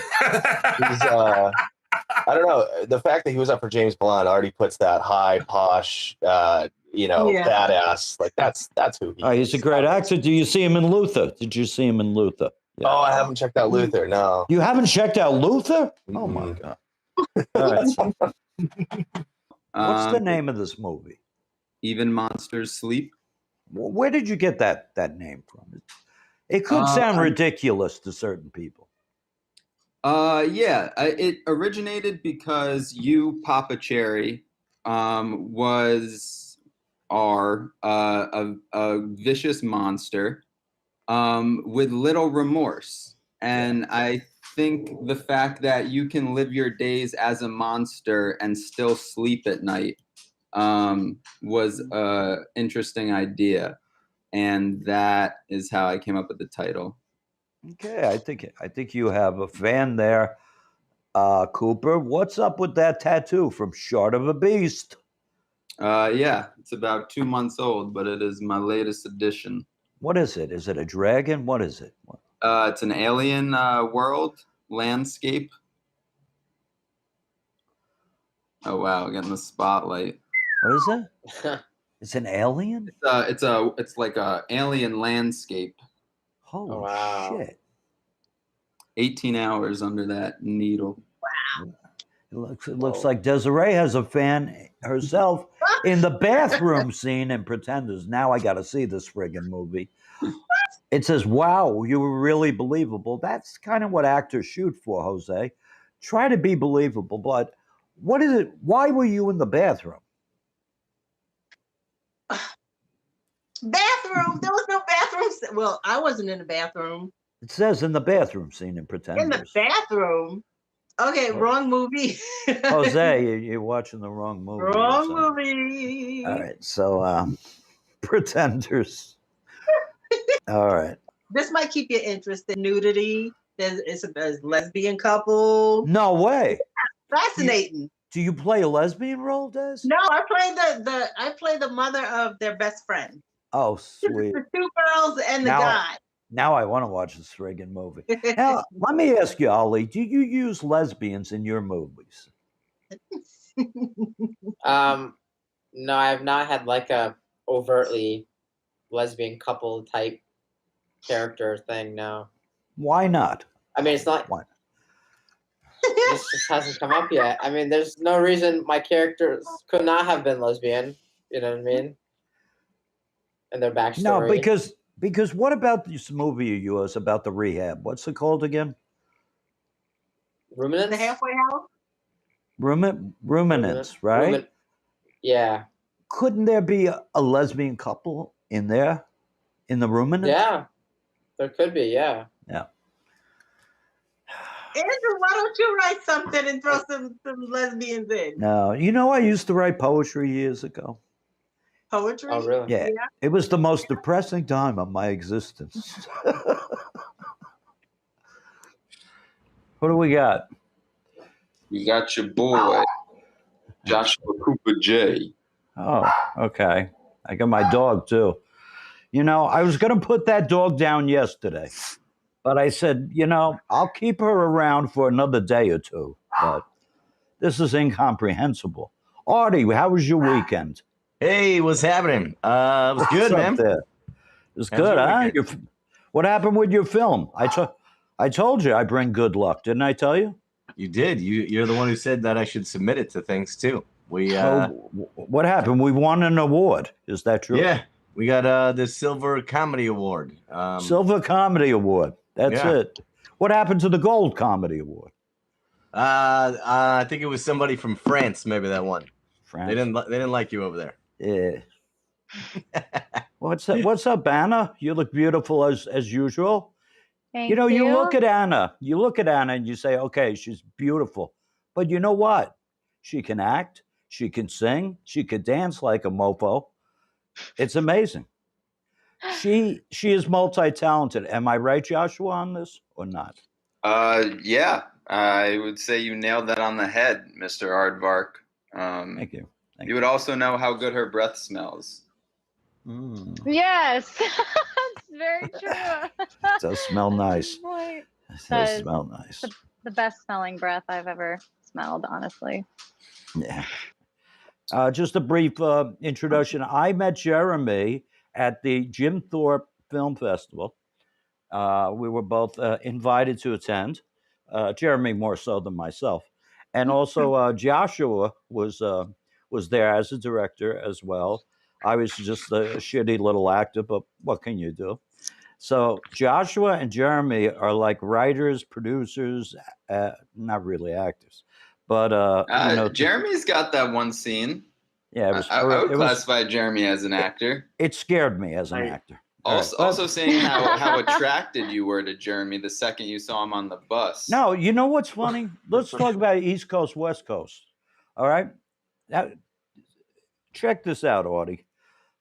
I don't know. The fact that he was up for James Bond already puts that high posh, badass. Like that's who he is. He's a great actor. Do you see him in Luther? Did you see him in Luther? Yeah. Oh, I haven't checked out Luther. No. You haven't checked out Luther? Oh my God. All right. What's the name of this movie? Even Monsters Sleep. Where did you get that name from? It could sound ridiculous to certain people. It originated because you, Papa Cherry, was a vicious monster with little remorse. And I think the fact that you can live your days as a monster and still sleep at night was an interesting idea. And that is how I came up with the title. Okay, I think you have a fan there, Cooper. What's up with that tattoo from Short of a Beast? It's about 2 months old, but it is my latest edition. What is it? Is it a dragon? What is it? It's an alien world landscape. Oh wow, getting the spotlight. What is it? It's an alien? It's like a alien landscape. Holy shit. 18 hours under that needle. Wow. It looks like Desiree has a fan herself in the bathroom scene in Pretenders. Now I got to see this friggin' movie. It says, wow, you were really believable. That's kind of what actors shoot for, Jose. Try to be believable, but what is it? Why were you in the bathroom? Bathroom? There was no bathroom. Well, I wasn't in the bathroom. It says in the bathroom scene in Pretenders. In the bathroom? Okay, wrong movie. Jose, you're watching the wrong movie. Wrong movie. All right, so Pretenders. All right. This might keep you interested. Nudity. It's a lesbian couple. No way. Fascinating. Do you play a lesbian role, Des? No, I play the mother of their best friend. Oh, sweet. The two girls and the guy. Now I want to watch this friggin' movie. Now, let me ask you, Ollie, do you use lesbians in your movies? No, I have not had like a overtly lesbian couple type character thing, no. Why not? I mean, it's not. Why? This just hasn't come up yet. I mean, there's no reason my characters could not have been lesbian. You know what I mean? And their backstory. No, because what about this movie of yours about the rehab? What's it called again? Ruminants? The halfway house? Ruminants, right? Yeah. Couldn't there be a lesbian couple in there? In the Ruminants? Yeah. There could be, yeah. Yeah. Andrew, why don't you write something and throw some lesbians in? No, I used to write poetry years ago. Poetry? Oh, really? Yeah. It was the most depressing time of my existence. What do we got? We got your boy. Joshua Cooper J. Oh, okay. I got my dog too. You know, I was going to put that dog down yesterday, but I said, you know, I'll keep her around for another day or two. But this is incomprehensible. Artie, how was your weekend? Hey, what's happening? It was good, man. There? It was How's good, your huh? weekend? What happened with your film? I told you I bring good luck, didn't I tell you? You did. You're the one who said that I should submit it to things too. What happened? We won an award. Is that true? Yeah, we got the Silver Comedy Award. Silver Comedy Award. That's it. What happened to the Gold Comedy Award? I think it was somebody from France, maybe that won. France. They didn't like you over there. Yeah. What's up, Anna? You look beautiful as usual. Thank You know, you. you look at Anna and you say, okay, she's beautiful. But you know what? She can act, she can sing, she could dance like a mofo. It's amazing. She is multi-talented. Am I right, Joshua, on this or not? Yeah, I would say you nailed that on the head, Mr. Aardvark. Thank you. You would also know how good her breath smells. Yes, it's very true. It does smell nice. Right. It does smell nice. The best smelling breath I've ever smelled, honestly. Yeah. Just a brief introduction. I met Jeremy at the Jim Thorpe Film Festival. We were both invited to attend. Jeremy more so than myself, and also Joshua was there as a director as well. I was just a shitty little actor, but what can you do? So Joshua and Jeremy are like writers, producers, not really actors, but you know, Jeremy's got that one scene. Yeah, it was. I would classify Jeremy as an actor. It scared me as an actor. Also saying how attracted you were to Jeremy the second you saw him on the bus. No, you know what's funny? Let's talk about East Coast, West Coast. All right? Now, check this out, Artie.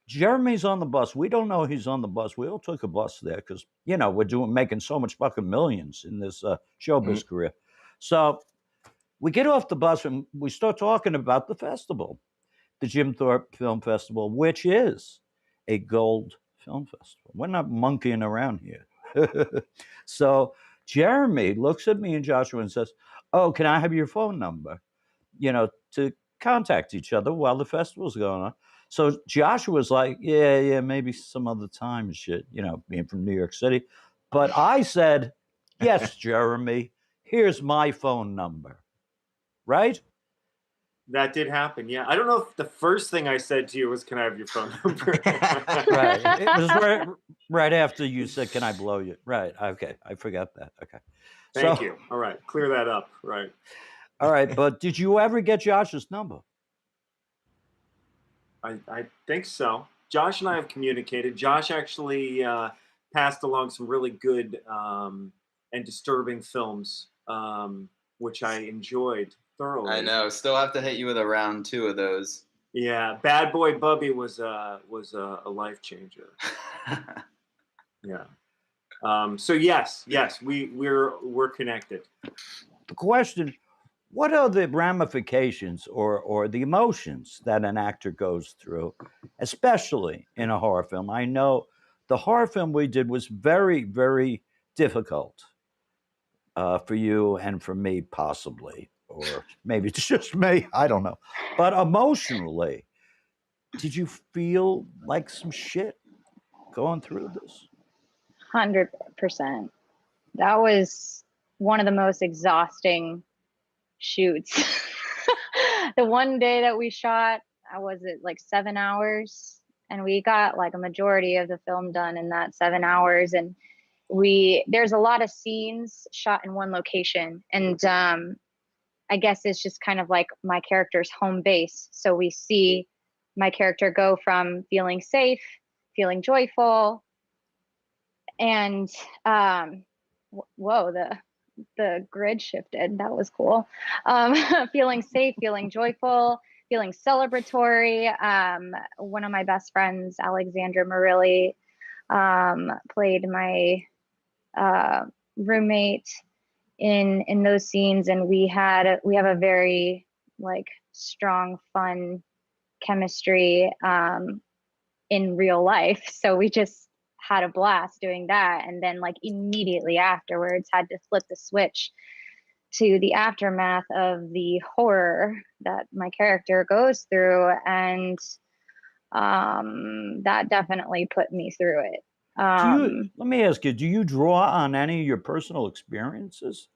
Jeremy's on the bus. We don't know he's on the bus. We all took a bus there because, you know, we're making so much fucking millions in this showbiz career. So we get off the bus and we start talking about the festival, the Jim Thorpe Film Festival, which is a gold film festival. We're not monkeying around here. So Jeremy looks at me and Joshua and says, "Oh, can I have your phone number? You know, to contact each other while the festival's going on." So Joshua's like, yeah, maybe some other time and shit, you know, being from New York City. But I said, yes, Jeremy, here's my phone number. Right? That did happen, yeah. I don't know if the first thing I said to you was, "Can I have your phone number?" Right. It was right after you said, "Can I blow you?" Right. Okay. I forgot that. Okay. Thank you. All right. Clear that up. Right. All right. But did you ever get Josh's number? I think so. Josh and I have communicated. Josh actually passed along some really good and disturbing films, which I enjoyed thoroughly. I know. Still have to hit you with a round 2 of those. Yeah, Bad Boy Bubby was a life changer. Yeah. So yes, we're connected. The question: what are the ramifications or the emotions that an actor goes through, especially in a horror film? I know the horror film we did was very, very difficult for you and for me, possibly, or maybe it's just me. I don't know. But emotionally, did you feel like some shit going through this? 100%. That was one of the most exhausting shoots. The one day that we shot, was it like 7 hours? And we got like a majority of the film done in that 7 hours. And there's a lot of scenes shot in one location. And I guess it's just kind of like my character's home base. So we see my character go from feeling safe, feeling joyful, and whoa, the grid shifted. That was cool. Feeling safe, feeling joyful, feeling celebratory. One of my best friends, Alexandra Murilli, played my roommate in those scenes, and we have a very like strong, fun chemistry in real life. So we just had a blast doing that. And then like immediately afterwards had to flip the switch to the aftermath of the horror that my character goes through. And that definitely put me through it. Let me ask you, do you draw on any of your personal experiences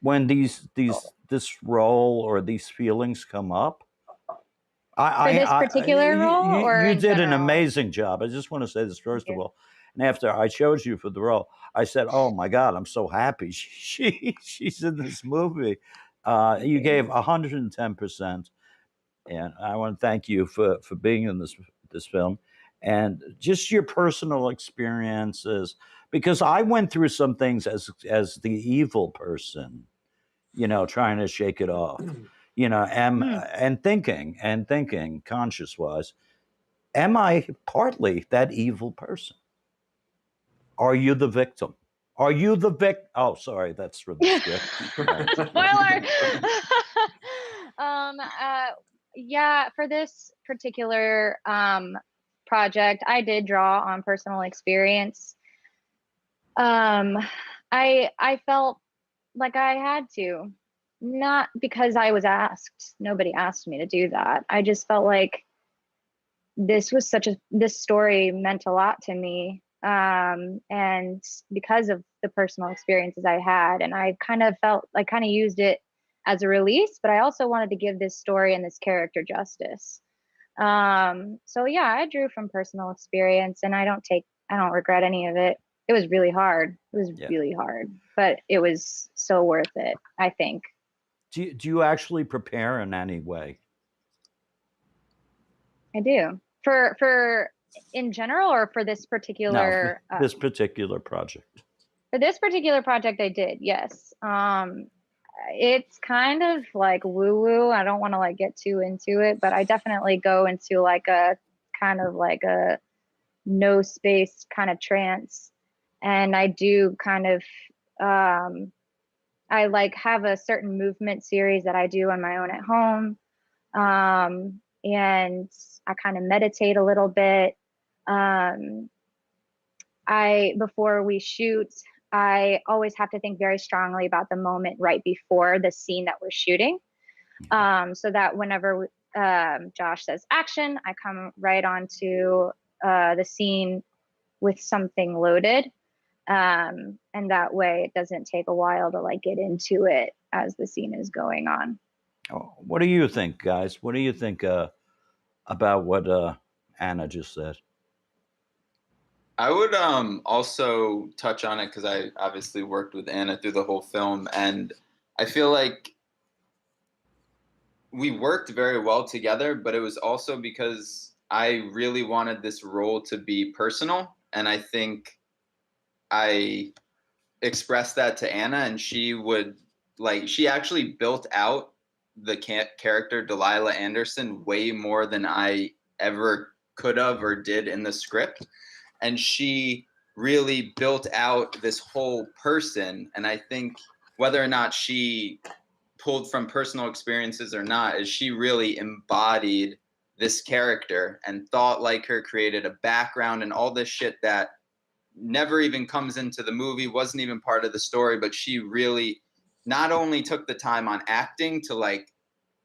when this role or these feelings come up? For this particular role, or you in did an general? amazing job. I just want to say this first of all. And after I chose you for the role, I said, "Oh my God, I'm so happy she's in this movie." You gave 110%, and I want to thank you for being in this film, and just your personal experiences. Because I went through some things as the evil person, you know, trying to shake it off. You know, and thinking conscious wise, am I partly that evil person? Are you the victim? Are you the Oh, sorry, that's for the script. Spoiler. Yeah, for this particular project, I did draw on personal experience. I felt like I had to. Not because I was asked. Nobody asked me to do that. I just felt like this story meant a lot to me. And because of the personal experiences I had, and I kind of used it as a release, but I also wanted to give this story and this character justice. So yeah, I drew from personal experience, and I don't regret any of it. It was really hard. It was really hard, but it was so worth it, I think. Do you actually prepare in any way? I do. For in general, or for this particular this particular project? For this particular project, I did, yes. It's kind of like woo-woo. I don't want to like get too into it, but I definitely go into like a kind of like a no space kind of trance. And I do kind of I like have a certain movement series that I do on my own at home. And I kind of meditate a little bit. Before we shoot, I always have to think very strongly about the moment right before the scene that we're shooting. So that whenever Josh says action, I come right onto the scene with something loaded. And that way it doesn't take a while to like get into it as the scene is going on. Oh, what do you think, guys? What do you think about what Anna just said? I would also touch on it because I obviously worked with Anna through the whole film, and I feel like we worked very well together, but it was also because I really wanted this role to be personal, and I think I expressed that to Anna, and she actually built out the character Delilah Anderson way more than I ever could have or did in the script. And she really built out this whole person. And I think whether or not she pulled from personal experiences or not, is she really embodied this character and thought like her, created a background and all this shit that never even comes into the movie, wasn't even part of the story, but she really not only took the time on acting to like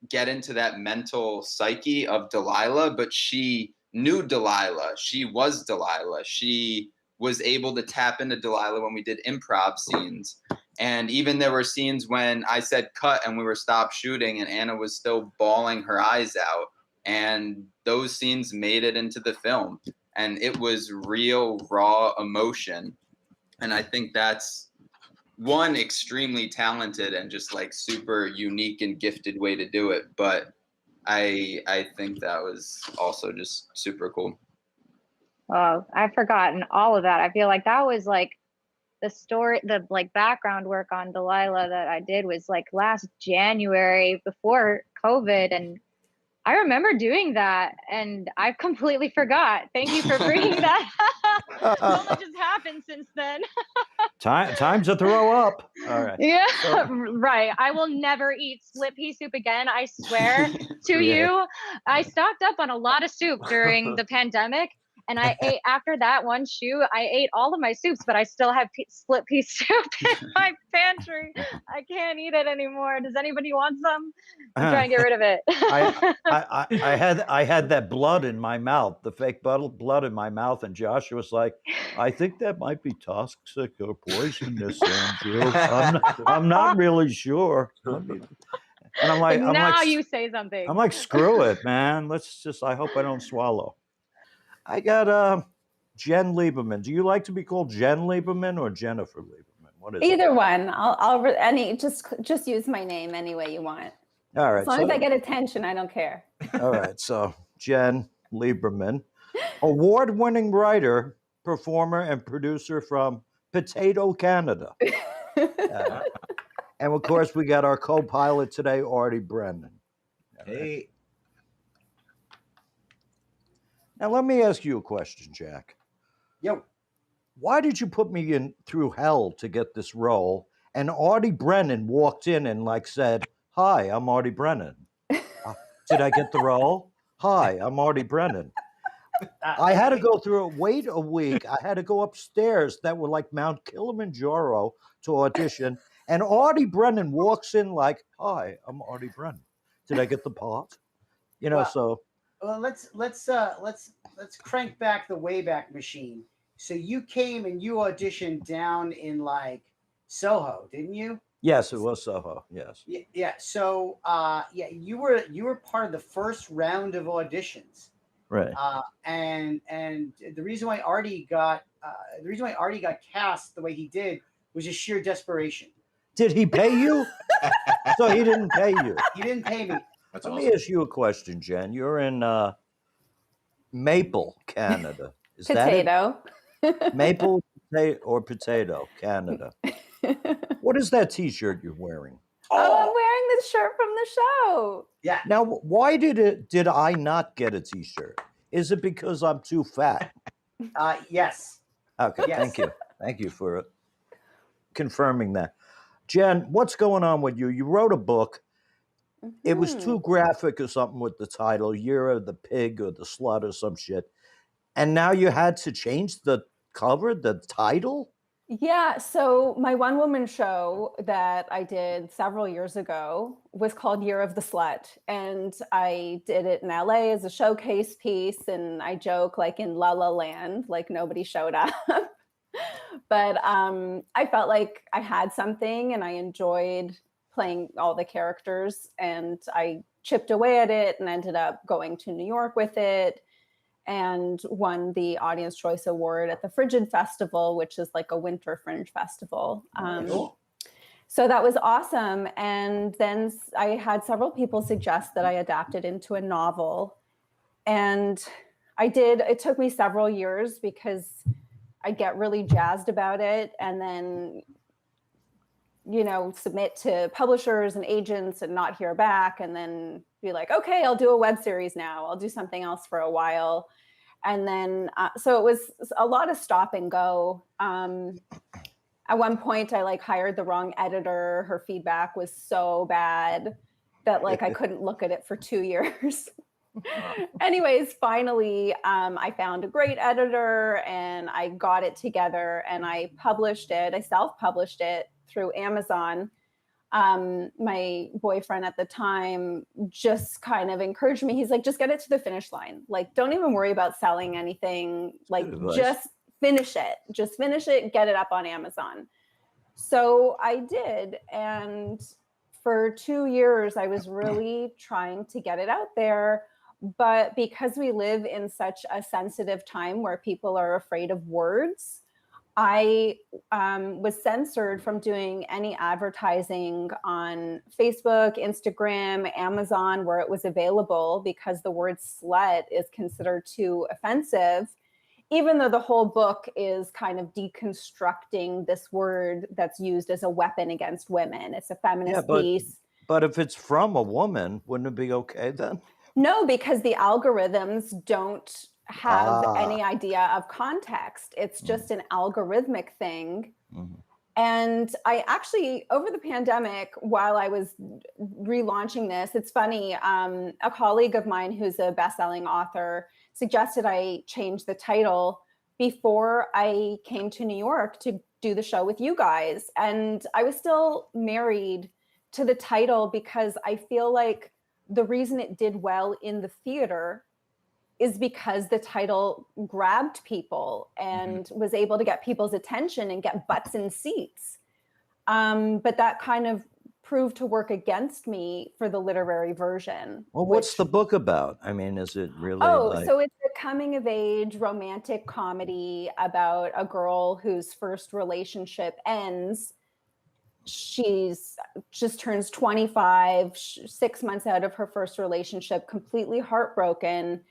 get into that mental psyche of Delilah, but she knew Delilah. She was Delilah. She was able to tap into Delilah when we did improv scenes. And even there were scenes when I said cut and we were stopped shooting and Anna was still bawling her eyes out. And those scenes made it into the film. And it was real, raw emotion. And I think that's one extremely talented and just like super unique and gifted way to do it. But I think that was also just super cool. Oh, I've forgotten all of that. I feel like that was like the story, the like background work on Delilah that I did was like last January before COVID. And I remember doing that and I completely forgot. Thank you for bringing that up. So much has happened since then. Time to throw up. All right. Yeah, So- right. I will never eat split pea soup again. I swear to you. I stocked up on a lot of soup during the pandemic. And I ate, after that one shoot, I ate all of my soups, but I still have split pea soup in my pantry. I can't eat it anymore. Does anybody want some? I'm trying to get rid of it. I had that blood in my mouth, the fake blood in my mouth, and Josh was like, "I think that might be toxic or poisonous, Andrew. I'm not really sure." And I'm like, now you say something. I'm like, screw it, man. I hope I don't swallow. I got Jen Lieberman. Do you like to be called Jen Lieberman or Jennifer Lieberman? What is Either one. Just use my name any way you want. All right. As long as I get attention, I don't care. All right. So Jen Lieberman, award-winning writer, performer, and producer from Potato, Canada. And of course, we got our co-pilot today, Artie Brennan. Hey. Now, let me ask you a question, Jack. Yo. Why did you put me through hell to get this role? And Artie Brennan walked in and said, "Hi, I'm Artie Brennan." Did I get the role? "Hi, I'm Artie Brennan." I had to go wait a week. I had to go upstairs that were like Mount Kilimanjaro to audition. And Artie Brennan walks in like, "Hi, I'm Artie Brennan." Did I get the part? Well, let's crank back the Wayback Machine. So you came and you auditioned down in Soho, didn't you? Yes, it was Soho. Yes. Yeah. So you were part of the first round of auditions. Right. And the reason why Artie got cast the way he did was just sheer desperation. Did he pay you? So he didn't pay you. He didn't pay me. Let me ask you a question, Jen. You're in Maple, Canada. Is Potato. that it? Maple or Potato, Canada. What is that T-shirt you're wearing? Oh, I'm wearing this shirt from the show. Yeah. Now, why did I not get a T-shirt? Is it because I'm too fat? Yes. Okay. Yes. Thank you for confirming that. Jen, what's going on with you? You wrote a book. It was too graphic or something with the title, Year of the Pig or the Slut or some shit. And now you had to change the cover, the title? Yeah, so my one-woman show that I did several years ago was called Year of the Slut. And I did it in LA as a showcase piece. And I joke in La La Land, nobody showed up. But I felt like I had something and I enjoyed playing all the characters, and I chipped away at it and ended up going to New York with it and won the Audience Choice Award at the Frigid Festival, which is a winter fringe festival. So that was awesome. And then I had several people suggest that I adapt it into a novel. And I did. It took me several years because I get really jazzed about it and then submit to publishers and agents and not hear back, and then be like, okay, I'll do a web series now. I'll do something else for a while. And then, so it was a lot of stop and go. At one point I hired the wrong editor. Her feedback was so bad that I couldn't look at it for 2 years. Anyways, finally, I found a great editor and I got it together and I published it. I self-published it through Amazon. My boyfriend at the time just kind of encouraged me. He's like, just get it to the finish line. Don't even worry about selling anything. Just finish it. Just finish it, get it up on Amazon. So I did. And for 2 years, I was really trying to get it out there. But because we live in such a sensitive time where people are afraid of words, I was censored from doing any advertising on Facebook, Instagram, Amazon, where it was available, because the word slut is considered too offensive, even though the whole book is kind of deconstructing this word that's used as a weapon against women. It's a feminist piece. But if it's from a woman, wouldn't it be okay then? No, because the algorithms don't have any idea of context. It's just an algorithmic thing. And I actually, over the pandemic, while I was relaunching this, it's funny, a colleague of mine who's a best-selling author suggested I change the title before I came to New York to do the show with you guys. And I was still married to the title because I feel like the reason it did well in the theater is because the title grabbed people and was able to get people's attention and get butts in seats. But that kind of proved to work against me for the literary version. Well, what's the book about? I mean, is it really So it's a coming of age romantic comedy about a girl whose first relationship ends. She's just turns 25, 6 months out of her first relationship, completely heartbroken,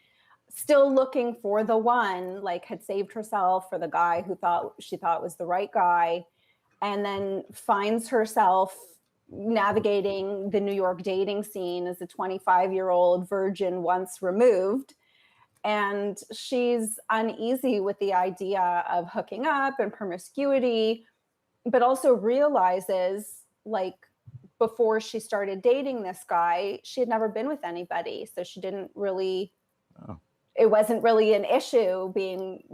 still looking for the one, like had saved herself for the guy who she thought was the right guy, and then finds herself navigating the New York dating scene as a 25-year-old virgin once removed. And she's uneasy with the idea of hooking up and promiscuity, but also realizes, like, before she started dating this guy, she had never been with anybody. So she didn't really, it wasn't really an issue being,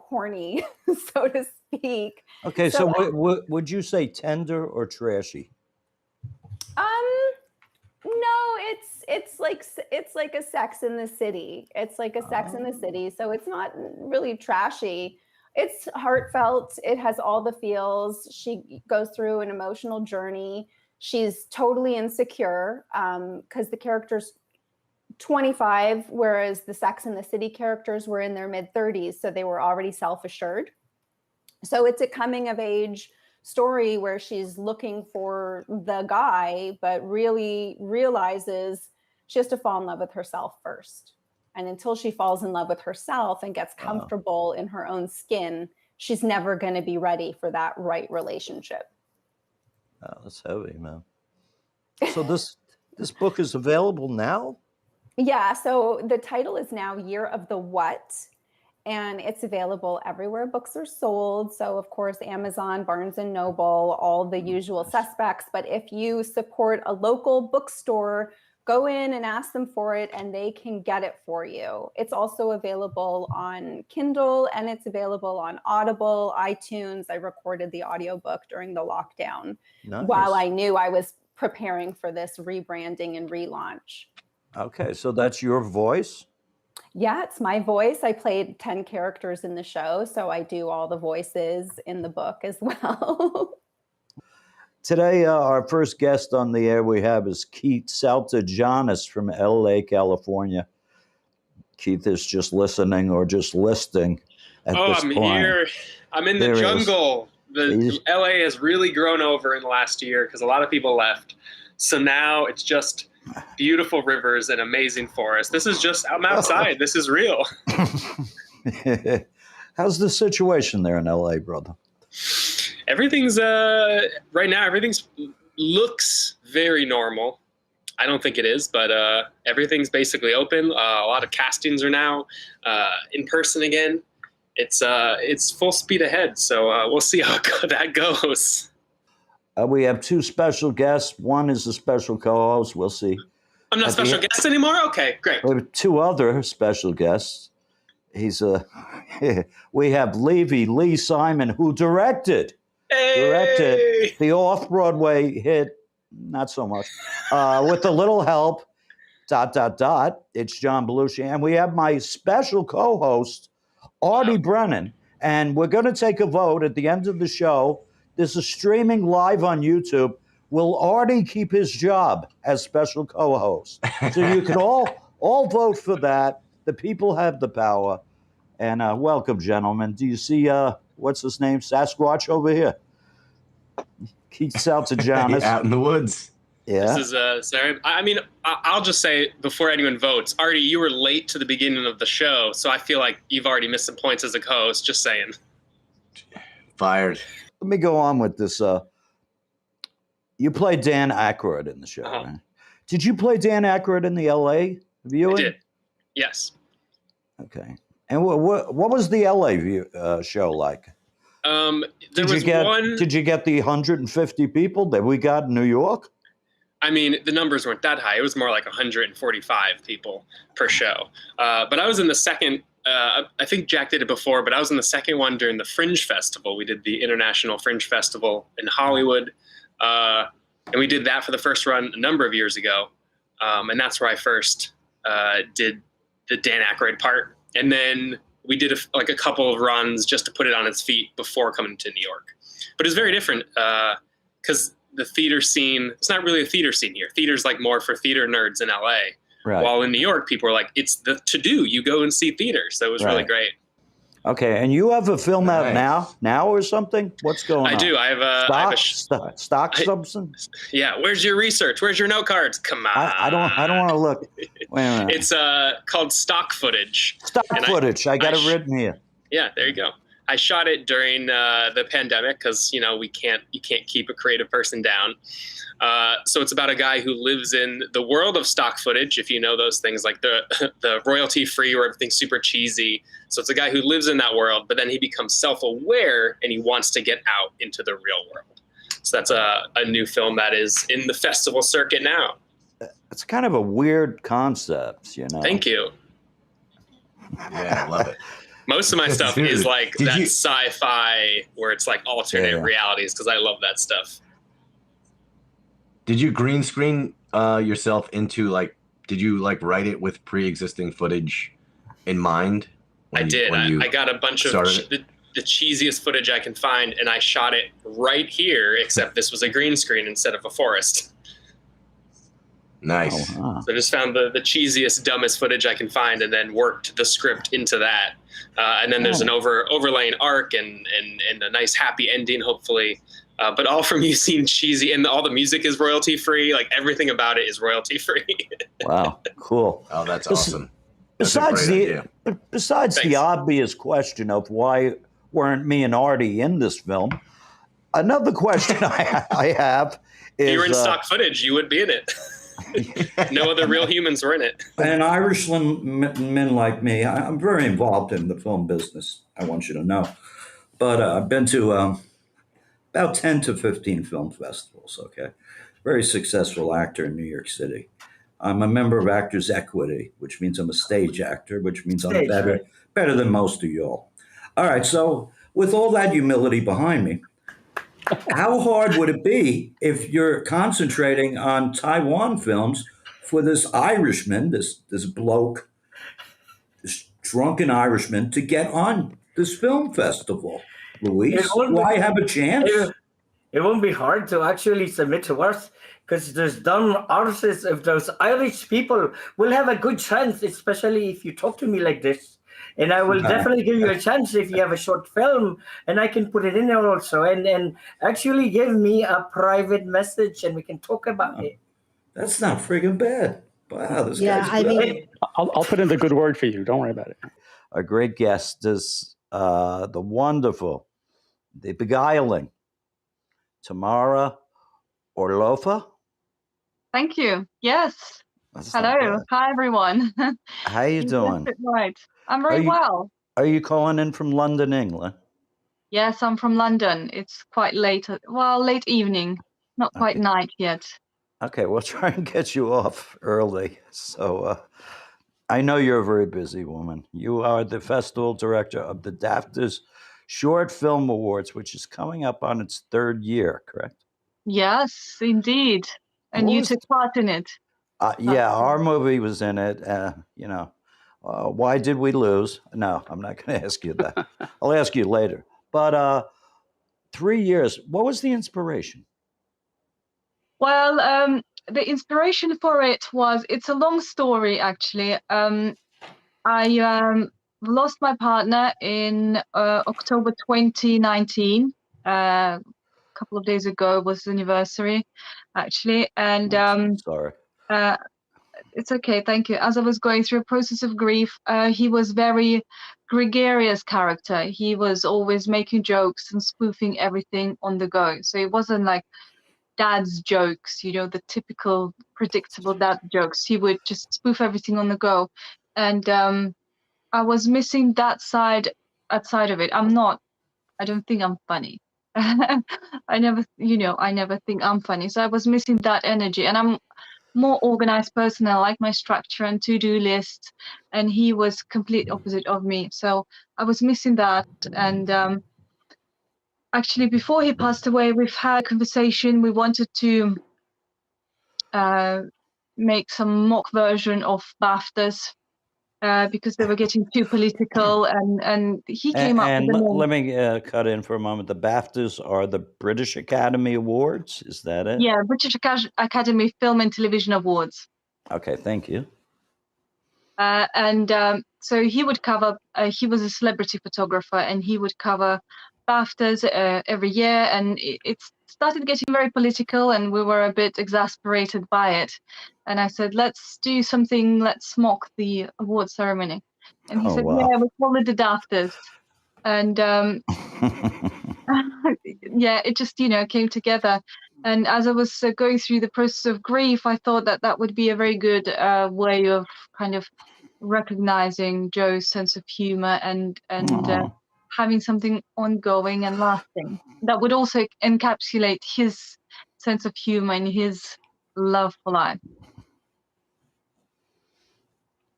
horny, so to speak. Okay, so would you say tender or trashy? No, it's like a Sex in the City. It's like a Sex in the City. So it's not really trashy. It's heartfelt. It has all the feels. She goes through an emotional journey. She's totally insecure because the character's 25, whereas the Sex in the City characters were in their mid-30s. So they were already self-assured. So it's a coming of age story where she's looking for the guy, but really realizes she has to fall in love with herself first. And until she falls in love with herself and gets comfortable in her own skin, she's never going to be ready for that right relationship. Oh, that's heavy, man. So this book is available now? Yeah, so the title is now Year of the What, and it's available everywhere books are sold. So, of course, Amazon, Barnes & Noble, all the usual suspects. But if you support a local bookstore, go in and ask them for it, and they can get it for you. It's also available on Kindle, and it's available on Audible, iTunes. I recorded the audiobook during the lockdown while I knew I was preparing for this rebranding and relaunch. Okay, so that's your voice? Yeah, it's my voice. I played 10 characters in the show, so I do all the voices in the book as well. Today, our first guest on the air we have is Keith Saltajanis from LA, California. Keith is just listening or just listing at this I'm point. here. I'm in the jungle. The LA has really grown over in the last year because a lot of people left. So now it's just beautiful rivers and amazing forests. I'm outside. This is real. How's the situation there in LA, brother? Everything's right now. Everything's looks very normal. I don't think it is, but everything's basically open. A lot of castings are now in person again. It's full speed ahead. So we'll see how that goes. We have two special guests. One is a special co-host. We'll see. I'm not a special guest anymore? Okay, great. We have two other special guests. We have Lee Simon, who directed the off-Broadway hit, not so much, With a Little Help, ... It's John Belushi. And we have my special co-host, Artie Brennan. And we're going to take a vote at the end of the show. This is streaming live on YouTube. Will Artie keep his job as special co-host? So you can all vote for that. The people have the power. And welcome, gentlemen. Do you see, what's his name, Sasquatch over here? Keith Saltajanis. Out in the woods. Yeah. This is sorry. I mean, I'll just say before anyone votes, Artie, you were late to the beginning of the show, so I feel like you've already missed some points as a co-host. Just saying. Fired. Let me go on with this. You played Dan Aykroyd in the show, right? Did you play Dan Aykroyd in the LA viewing? I did. Yes. Okay. And what was the LA show like? Did you get the 150 people that we got in New York? I mean, the numbers weren't that high. It was more like 145 people per show. But I was in the second. I think Jack did it before, but I was in the second one during the Fringe Festival. We did the International Fringe Festival in Hollywood, and we did that for the first run a number of years ago. And that's where I first did the Dan Aykroyd part. And then we did a couple of runs just to put it on its feet before coming to New York. But it's very different because the theater scene, it's not really a theater scene here. Theater's like more for theater nerds in LA. Right. While in New York, people are like, it's the to-do. You go and see theater. So it was really great. Okay, and you have a film out now or something? What's going on? I do. I have a stock something. Yeah. Where's your research? Where's your note cards? Come on. I don't want to look. Wait a minute. It's called stock footage. Stock footage. I got it written here. Yeah, there you go. I shot it during the pandemic because you can't keep a creative person down. So it's about a guy who lives in the world of stock footage, if you know those things, like the royalty free where everything's super cheesy. So it's a guy who lives in that world, but then he becomes self-aware and he wants to get out into the real world. So that's a new film that is in the festival circuit now. It's kind of a weird concept, Thank you. Yeah, I love it. Most of my stuff is like that sci-fi where it's like alternate realities because I love that stuff. Did you green screen yourself into did you write it with pre-existing footage in mind? I did. I got a bunch of the cheesiest footage I can find and I shot it right here, except this was a green screen instead of a forest. Nice. So I just found the cheesiest, dumbest footage I can find and then worked the script into that. And then there's an overlaying arc and a nice happy ending, hopefully. But all from using cheesy, and all the music is royalty free. Like everything about it is royalty free. Wow, cool. Oh, that's awesome. Besides the obvious question of why weren't me and Artie in this film, another question I have is... If you were in stock footage, you would be in it. No other real humans were in it. And Irishman like me, I'm very involved in the film business, I want you to know. But I've been to about 10 to 15 film festivals, okay? Very successful actor in New York City. I'm a member of Actors Equity, which means I'm a stage actor, which means I'm better than most of y'all. All right, so with all that humility behind me, how hard would it be if you're concentrating on Taiwan films for this Irishman, this bloke, this drunken Irishman, to get on this film festival? Luis, do I have a chance? It won't be hard to actually submit to us because those dumb artists of those Irish people will have a good chance, especially if you talk to me like this. And I will definitely give you a chance if you have a short film, and I can put it in there also. And actually give me a private message, and we can talk about it. That's not friggin' bad. Wow, this guy's I good. mean, I'll put in the good word for you. Don't worry about it. A great guest is the wonderful, the beguiling Tamara Orlofa. Thank you. Yes. That's not Hello. bad. Hi, everyone. How you doing? Right. I'm very well. Are you calling in from London, England? Yes, I'm from London. It's quite late. Late evening. Not quite night yet. Okay, we'll try and get you off early. So I know you're a very busy woman. You are the festival director of the DAFTA's Short Film Awards, which is coming up on its third year, correct? Yes, indeed. And you took part in it. Yeah, our movie was in it. Why did we lose? No, I'm not going to ask you that. I'll ask you later. But 3 years, what was the inspiration? Well, the inspiration for it was, it's a long story, actually. I lost my partner in October 2019. A couple of days ago was the anniversary, actually. And sorry. It's okay, thank you. As I was going through a process of grief, he was very gregarious character. He was always making jokes and spoofing everything on the go. So it wasn't like dad's jokes, the typical predictable dad jokes. He would just spoof everything on the go. And I was missing that side outside of it. I'm not I don't think I'm funny. I never think I'm funny. So I was missing that energy, and I'm more organized person. I like my structure and to-do list, and he was complete opposite of me. So I was missing that. And actually, before he passed away, we've had a conversation. We wanted to make some mock version of BAFTAs because they were getting too political, and he came up with the name. Let me cut in for a moment. The BAFTAs are the British Academy Awards. Is that it? Yeah, British Academy Film and Television Awards. Okay, thank you. So he would cover, he was a celebrity photographer, and he would cover BAFTAs every year, and it started getting very political, and we were a bit exasperated by it. And I said, let's do something, let's mock the award ceremony. And he said, yeah, we call it the DAFTAs. And yeah, it just, came together. And as I was going through the process of grief, I thought that that would be a very good way of kind of recognizing Joe's sense of humor and having something ongoing and lasting that would also encapsulate his sense of humor and his love for life.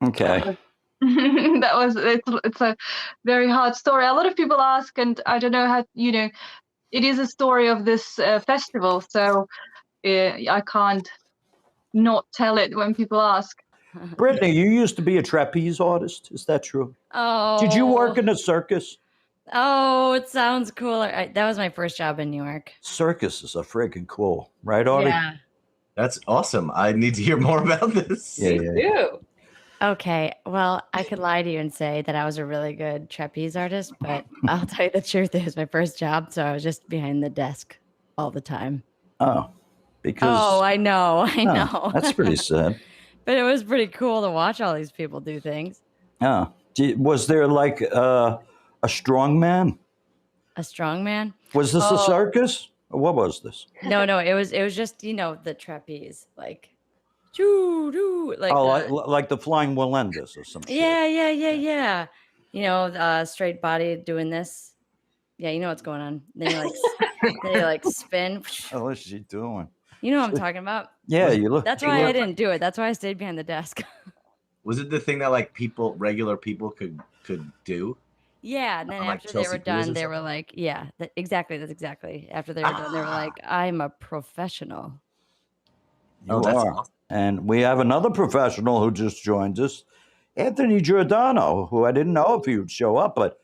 Okay. It's a very hard story. A lot of people ask, and I don't know how, it is a story of this festival, so I can't not tell it when people ask. Brittany, you used to be a trapeze artist. Is that true? Oh. Did you work in a circus? Oh, it sounds cooler. That was my first job in New York. Circuses are freaking cool, right, Artie? Yeah. That's awesome. I need to hear more about this. Yeah. Okay, well, I could lie to you and say that I was a really good trapeze artist, but I'll tell you the truth, it was my first job, so I was just behind the desk all the time. Oh, because... Oh, I know. That's pretty sad. But it was pretty cool to watch all these people do things. Oh, was there like a strong man? A strong man? Was this a circus? Or what was this? No, it was just, the trapeze, like... Like the flying Wallendas or something. Yeah. Straight body doing this. Yeah, you know what's going on. Then you spin. What is she doing? You know what I'm talking about? Yeah, you look. That's why I didn't do it. That's why I stayed behind the desk. Was it the thing that regular people could do? Yeah, and then after they were done, they were like, yeah, exactly. That's exactly. After they were done, they were like, I'm a professional. You are. Awesome. And we have another professional who just joined us, Anthony Giordano, who I didn't know if he would show up, but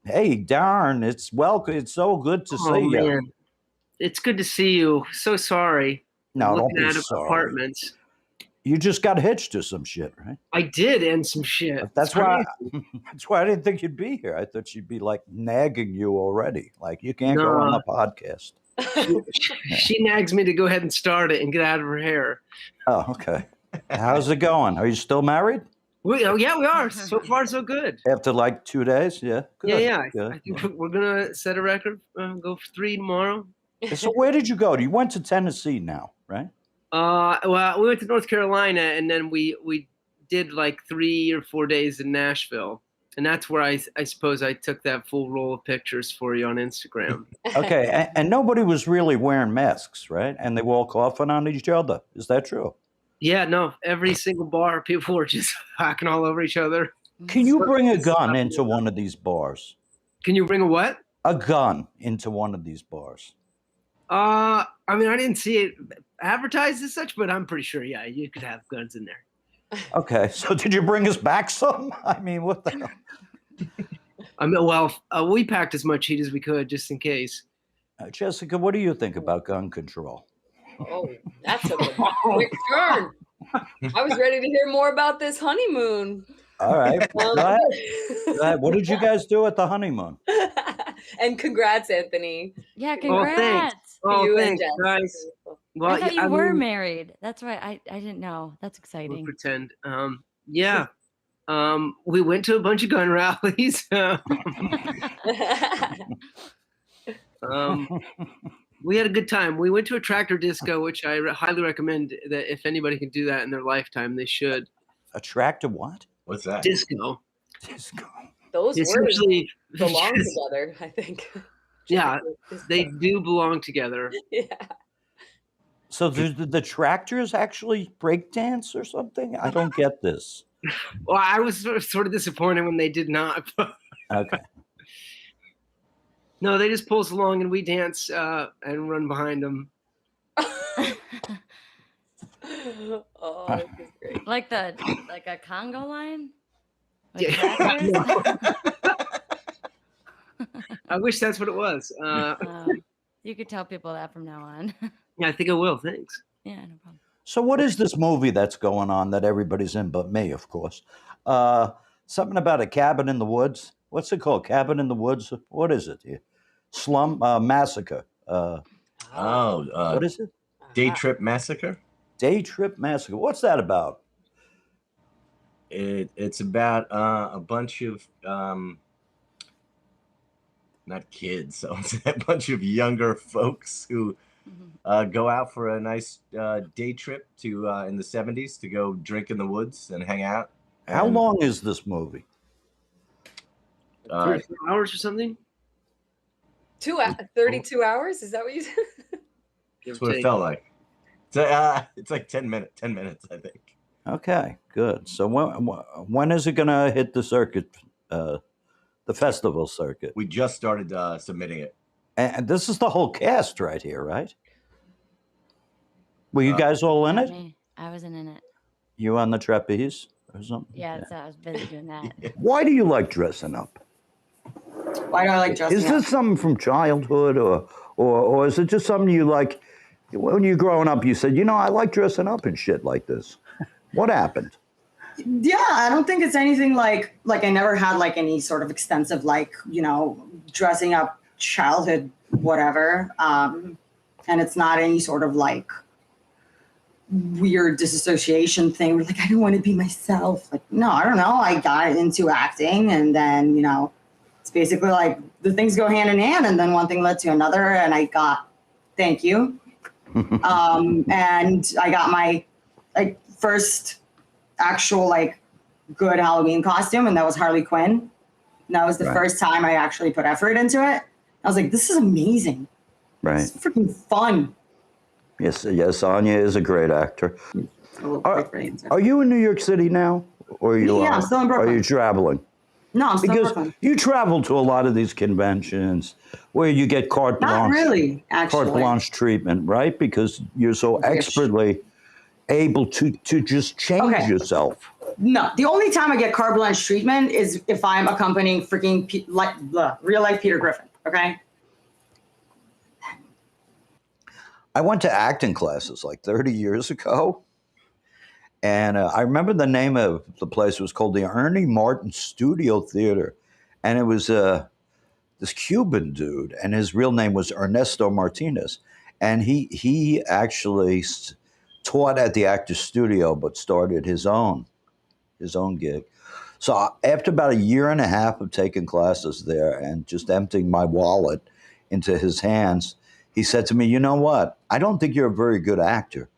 hey, darn, it's so good to see you. Man. It's good to see you. So sorry. No, don't be at sorry. Apartments. You just got hitched or some shit, right? I did, and some shit. That's why I didn't think you'd be here. I thought she'd be like nagging you already. Like, you can't go on the podcast. She nags me to go ahead and start it and get out of her hair. Oh, okay. How's it going? Are you still married? We are. So far, so good. After like 2 days? Yeah. Good. Yeah. Good. I think we're going to set a record, go for 3 tomorrow. So where did you go? You went to Tennessee now, right? Well, we went to North Carolina, and then we did like 3 or 4 days in Nashville. And that's where I suppose I took that full roll of pictures for you on Instagram. Okay, and nobody was really wearing masks, right? And they were all coughing on each other. Is that true? Yeah, no. Every single bar, people were just hacking all over each other. Can you bring a gun into one of these bars? Can you bring a what? A gun into one of these bars. I mean, I didn't see it advertised as such, but I'm pretty sure, yeah, you could have guns in there. Okay, so did you bring us back some? I mean, what the hell? I mean, well, we packed as much heat as we could just in case. Jessica, what do you think about gun control? Oh, that's a quick turn. I was ready to hear more about this honeymoon. All right. Go ahead. What did you guys do at the honeymoon? And congrats, Anthony. Yeah, congrats. Thanks, guys. Well, I thought you were married. That's right. I didn't know. That's exciting. We'll pretend. Yeah. We went to a bunch of gun rallies. We had a good time. We went to a tractor disco, which I highly recommend that if anybody can do that in their lifetime, they should. A tractor what? What's that? Disco. Disco. Those It's words usually belong together, I think. Yeah, they do belong together. Yeah. So the tractors actually break dance or something? I don't get this. Well, I was sort of disappointed when they did not. Okay. No, they just pull us along and we dance and run behind them. Oh, this is great. Like a Congo line? Like Yeah. tractors? I wish that's what it was. You could tell people that from now on. Yeah, I think I will. Thanks. Yeah, no problem. So what is this movie that's going on that everybody's in but me, of course? Something about a cabin in the woods. What's it called? Cabin in the woods? What is it? Slum Massacre. What is it? Day Trip Massacre. Day Trip Massacre. What's that about? It's about a bunch of not kids, so it's a bunch of younger folks who go out for a nice day trip to in the 70s to go drink in the woods and hang out. How long is this movie? 34 hours or something? 32 hours? Is that what you said? That's what it felt like. It's like 10 minutes, I think. Okay, good. So when is it going to hit the circuit, the festival circuit? We just started submitting it. And this is the whole cast right here, right? Were you guys all in it? I wasn't in it. You on the trapeze or something? Yeah, so I was busy doing that. Why do you like dressing up? Why do I like dressing Is up? this something from childhood or is it just something you like when you're growing up you said, I like dressing up and shit like this? What happened? Yeah, I don't think it's anything like I never had like any sort of extensive dressing up childhood whatever. And it's not any sort of like weird disassociation thing where like I don't want to be myself. Like, no, I don't know. I got into acting and then, it's basically like the things go hand in hand and then one thing led to another and I got thank you. And I got my first actual good Halloween costume and that was Harley Quinn. And that was the first time I actually put effort into it. I was like, this is amazing. Right. It's freaking fun. Yes, Anya is a great actor. Are you in New York City now? Or are you I'm still in Brooklyn. Are you traveling? No, I'm still in Because Brooklyn. you travel to a lot of these conventions where you get carte blanche. Not really, actually. Carte blanche treatment, right? Because you're so expertly able to just change yourself. No, the only time I get carte blanche treatment is if I'm accompanying freaking real life Peter Griffin. Okay. I went to acting classes like 30 years ago. And I remember the name of the place was called the Ernie Martin Studio Theater. And it was this Cuban dude, and his real name was Ernesto Martinez. And he actually taught at the Actors Studio, but started his own gig. So after about a year and a half of taking classes there and just emptying my wallet into his hands, he said to me, you know what? I don't think you're a very good actor,